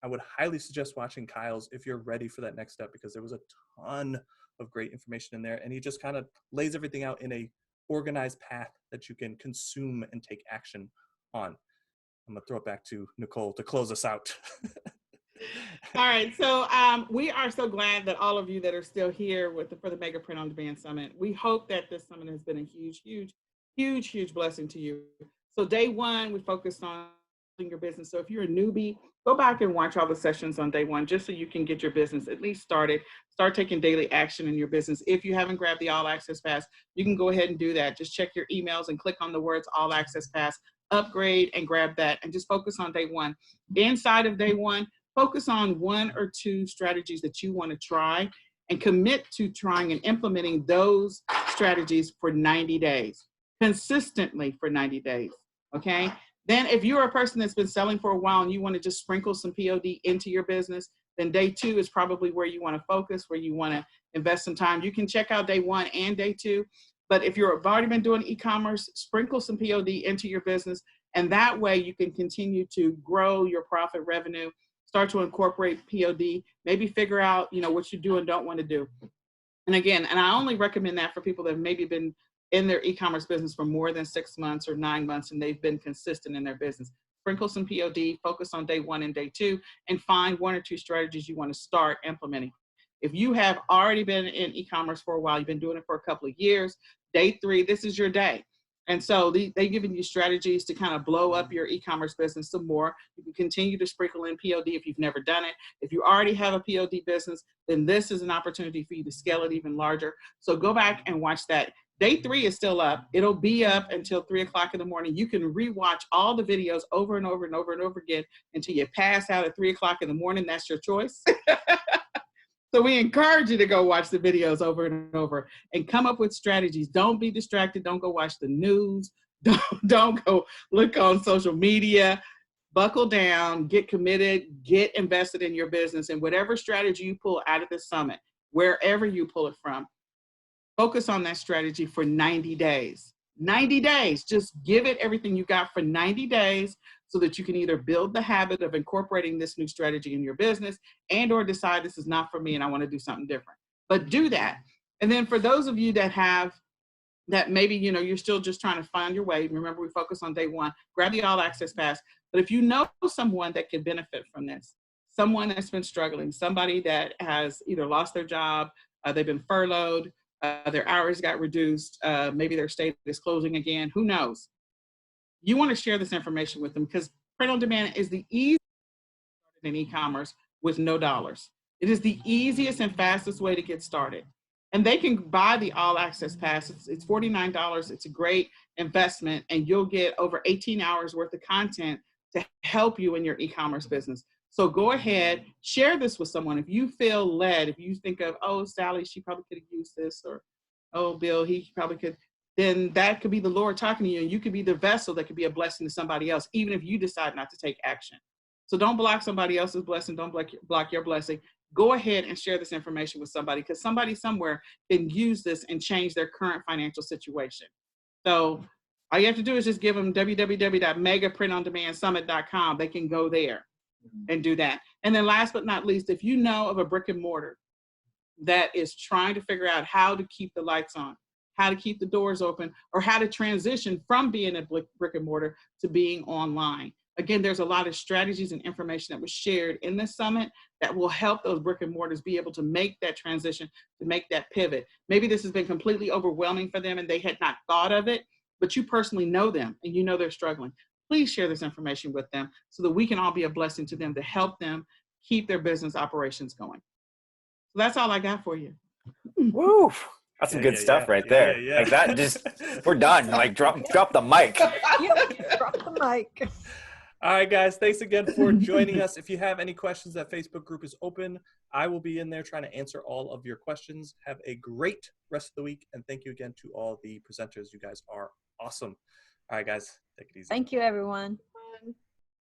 I would highly suggest watching Kyle's if you're ready for that next step, because there was a ton of great information in there. And he just kind of lays everything out in a organized path that you can consume and take action on. I'm gonna throw it back to Nicole to close us out. All right, so we are so glad that all of you that are still here for the Mega Print on Demand Summit. We hope that this summit has been a huge blessing to you. So day 1, we focused on your business. So if you're a newbie, go back and watch all the sessions on day 1, just so you can get your business at least started. Start taking daily action in your business. If you haven't grabbed the All Access Pass, you can go ahead and do that. Just check your emails and click on the words All Access Pass, upgrade, and grab that, and just focus on day 1. Inside of day 1, focus on 1 or 2 strategies that you want to try, and commit to trying and implementing those strategies for 90 days, consistently for 90 days, okay? Then if you're a person that's been selling for a while and you want to just sprinkle some POD into your business, then day 2 is probably where you want to focus, where you want to invest some time. You can check out day 1 and day 2, but if you've already been doing e-commerce, sprinkle some POD into your business, and that way you can continue to grow your profit revenue, start to incorporate POD, maybe figure out, what you do and don't want to do. And again, and I only recommend that for people that have maybe been in their e-commerce business for more than 6 months or 9 months, and they've been consistent in their business. Sprinkle some POD, focus on day 1 and day 2, and find 1 or 2 strategies you want to start implementing. If you have already been in e-commerce for a while, you've been doing it for a couple of years, day 3, this is your day. And so they're giving you strategies to kind of blow up your e-commerce business some more. You can continue to sprinkle in POD if you've never done it. If you already have a POD business, then this is an opportunity for you to scale it even larger. So go back and watch that. Day 3 is still up. It'll be up until 3 o'clock in the morning. You can rewatch all the videos over and over and over and over again until you pass out at 3 o'clock in the morning. That's your choice. So we encourage you to go watch the videos over and over and come up with strategies. Don't be distracted. Don't go watch the news. Don't go look on social media. Buckle down, get committed, get invested in your business, and whatever strategy you pull out of the summit, wherever you pull it from, focus on that strategy for 90 days. 90 days. Just give it everything you got for 90 days so that you can either build the habit of incorporating this new strategy in your business and or decide this is not for me and I want to do something different. But do that. And then for those of you that have that maybe, you're still just trying to find your way, remember we focus on day 1, grab the all access pass. But if you know someone that could benefit from this, someone that's been struggling, somebody that has either lost their job, they've been furloughed, their hours got reduced, maybe their state is closing again, who knows? You want to share this information with them because print on demand is the easiest in e-commerce with no dollars. It is the easiest and fastest way to get started. And they can buy the all access pass. It's $49. It's a great investment and you'll get over 18 hours worth of content to help you in your e-commerce business. So go ahead, share this with someone. If you feel led, if you think of, oh, Sally, she probably could have used this, or, oh, Bill, he probably could, then that could be the Lord talking to you and you could be the vessel that could be a blessing to somebody else, even if you decide not to take action. So don't block somebody else's blessing. Don't block your blessing. Go ahead and share this information with somebody because somebody somewhere can use this and change their current financial situation. So all you have to do is just give them www.megaprintondemandsummit.com. They can go there and do that. And then last but not least, if you know of a brick and mortar that is trying to figure out how to keep the lights on, how to keep the doors open, or how to transition from being a brick and mortar to being online. Again, there's a lot of strategies and information that was shared in this summit that will help those brick and mortars be able to make that transition, to make that pivot. Maybe this has been completely overwhelming for them and they had not thought of it, but you personally know them and you know they're struggling. Please share this information with them so that we can all be a blessing to them to help them keep their business operations going. So that's all I got for you. Woo! That's some good stuff right there. Like that, just we're done. Like drop the mic. Drop the mic. All right, guys. Thanks again for joining us. If you have any questions, that Facebook group is open. I will be in there trying to answer all of your questions. Have a great rest of the week. And thank you again to all the presenters. You guys are awesome. All right, guys. Take it easy. Thank you, everyone.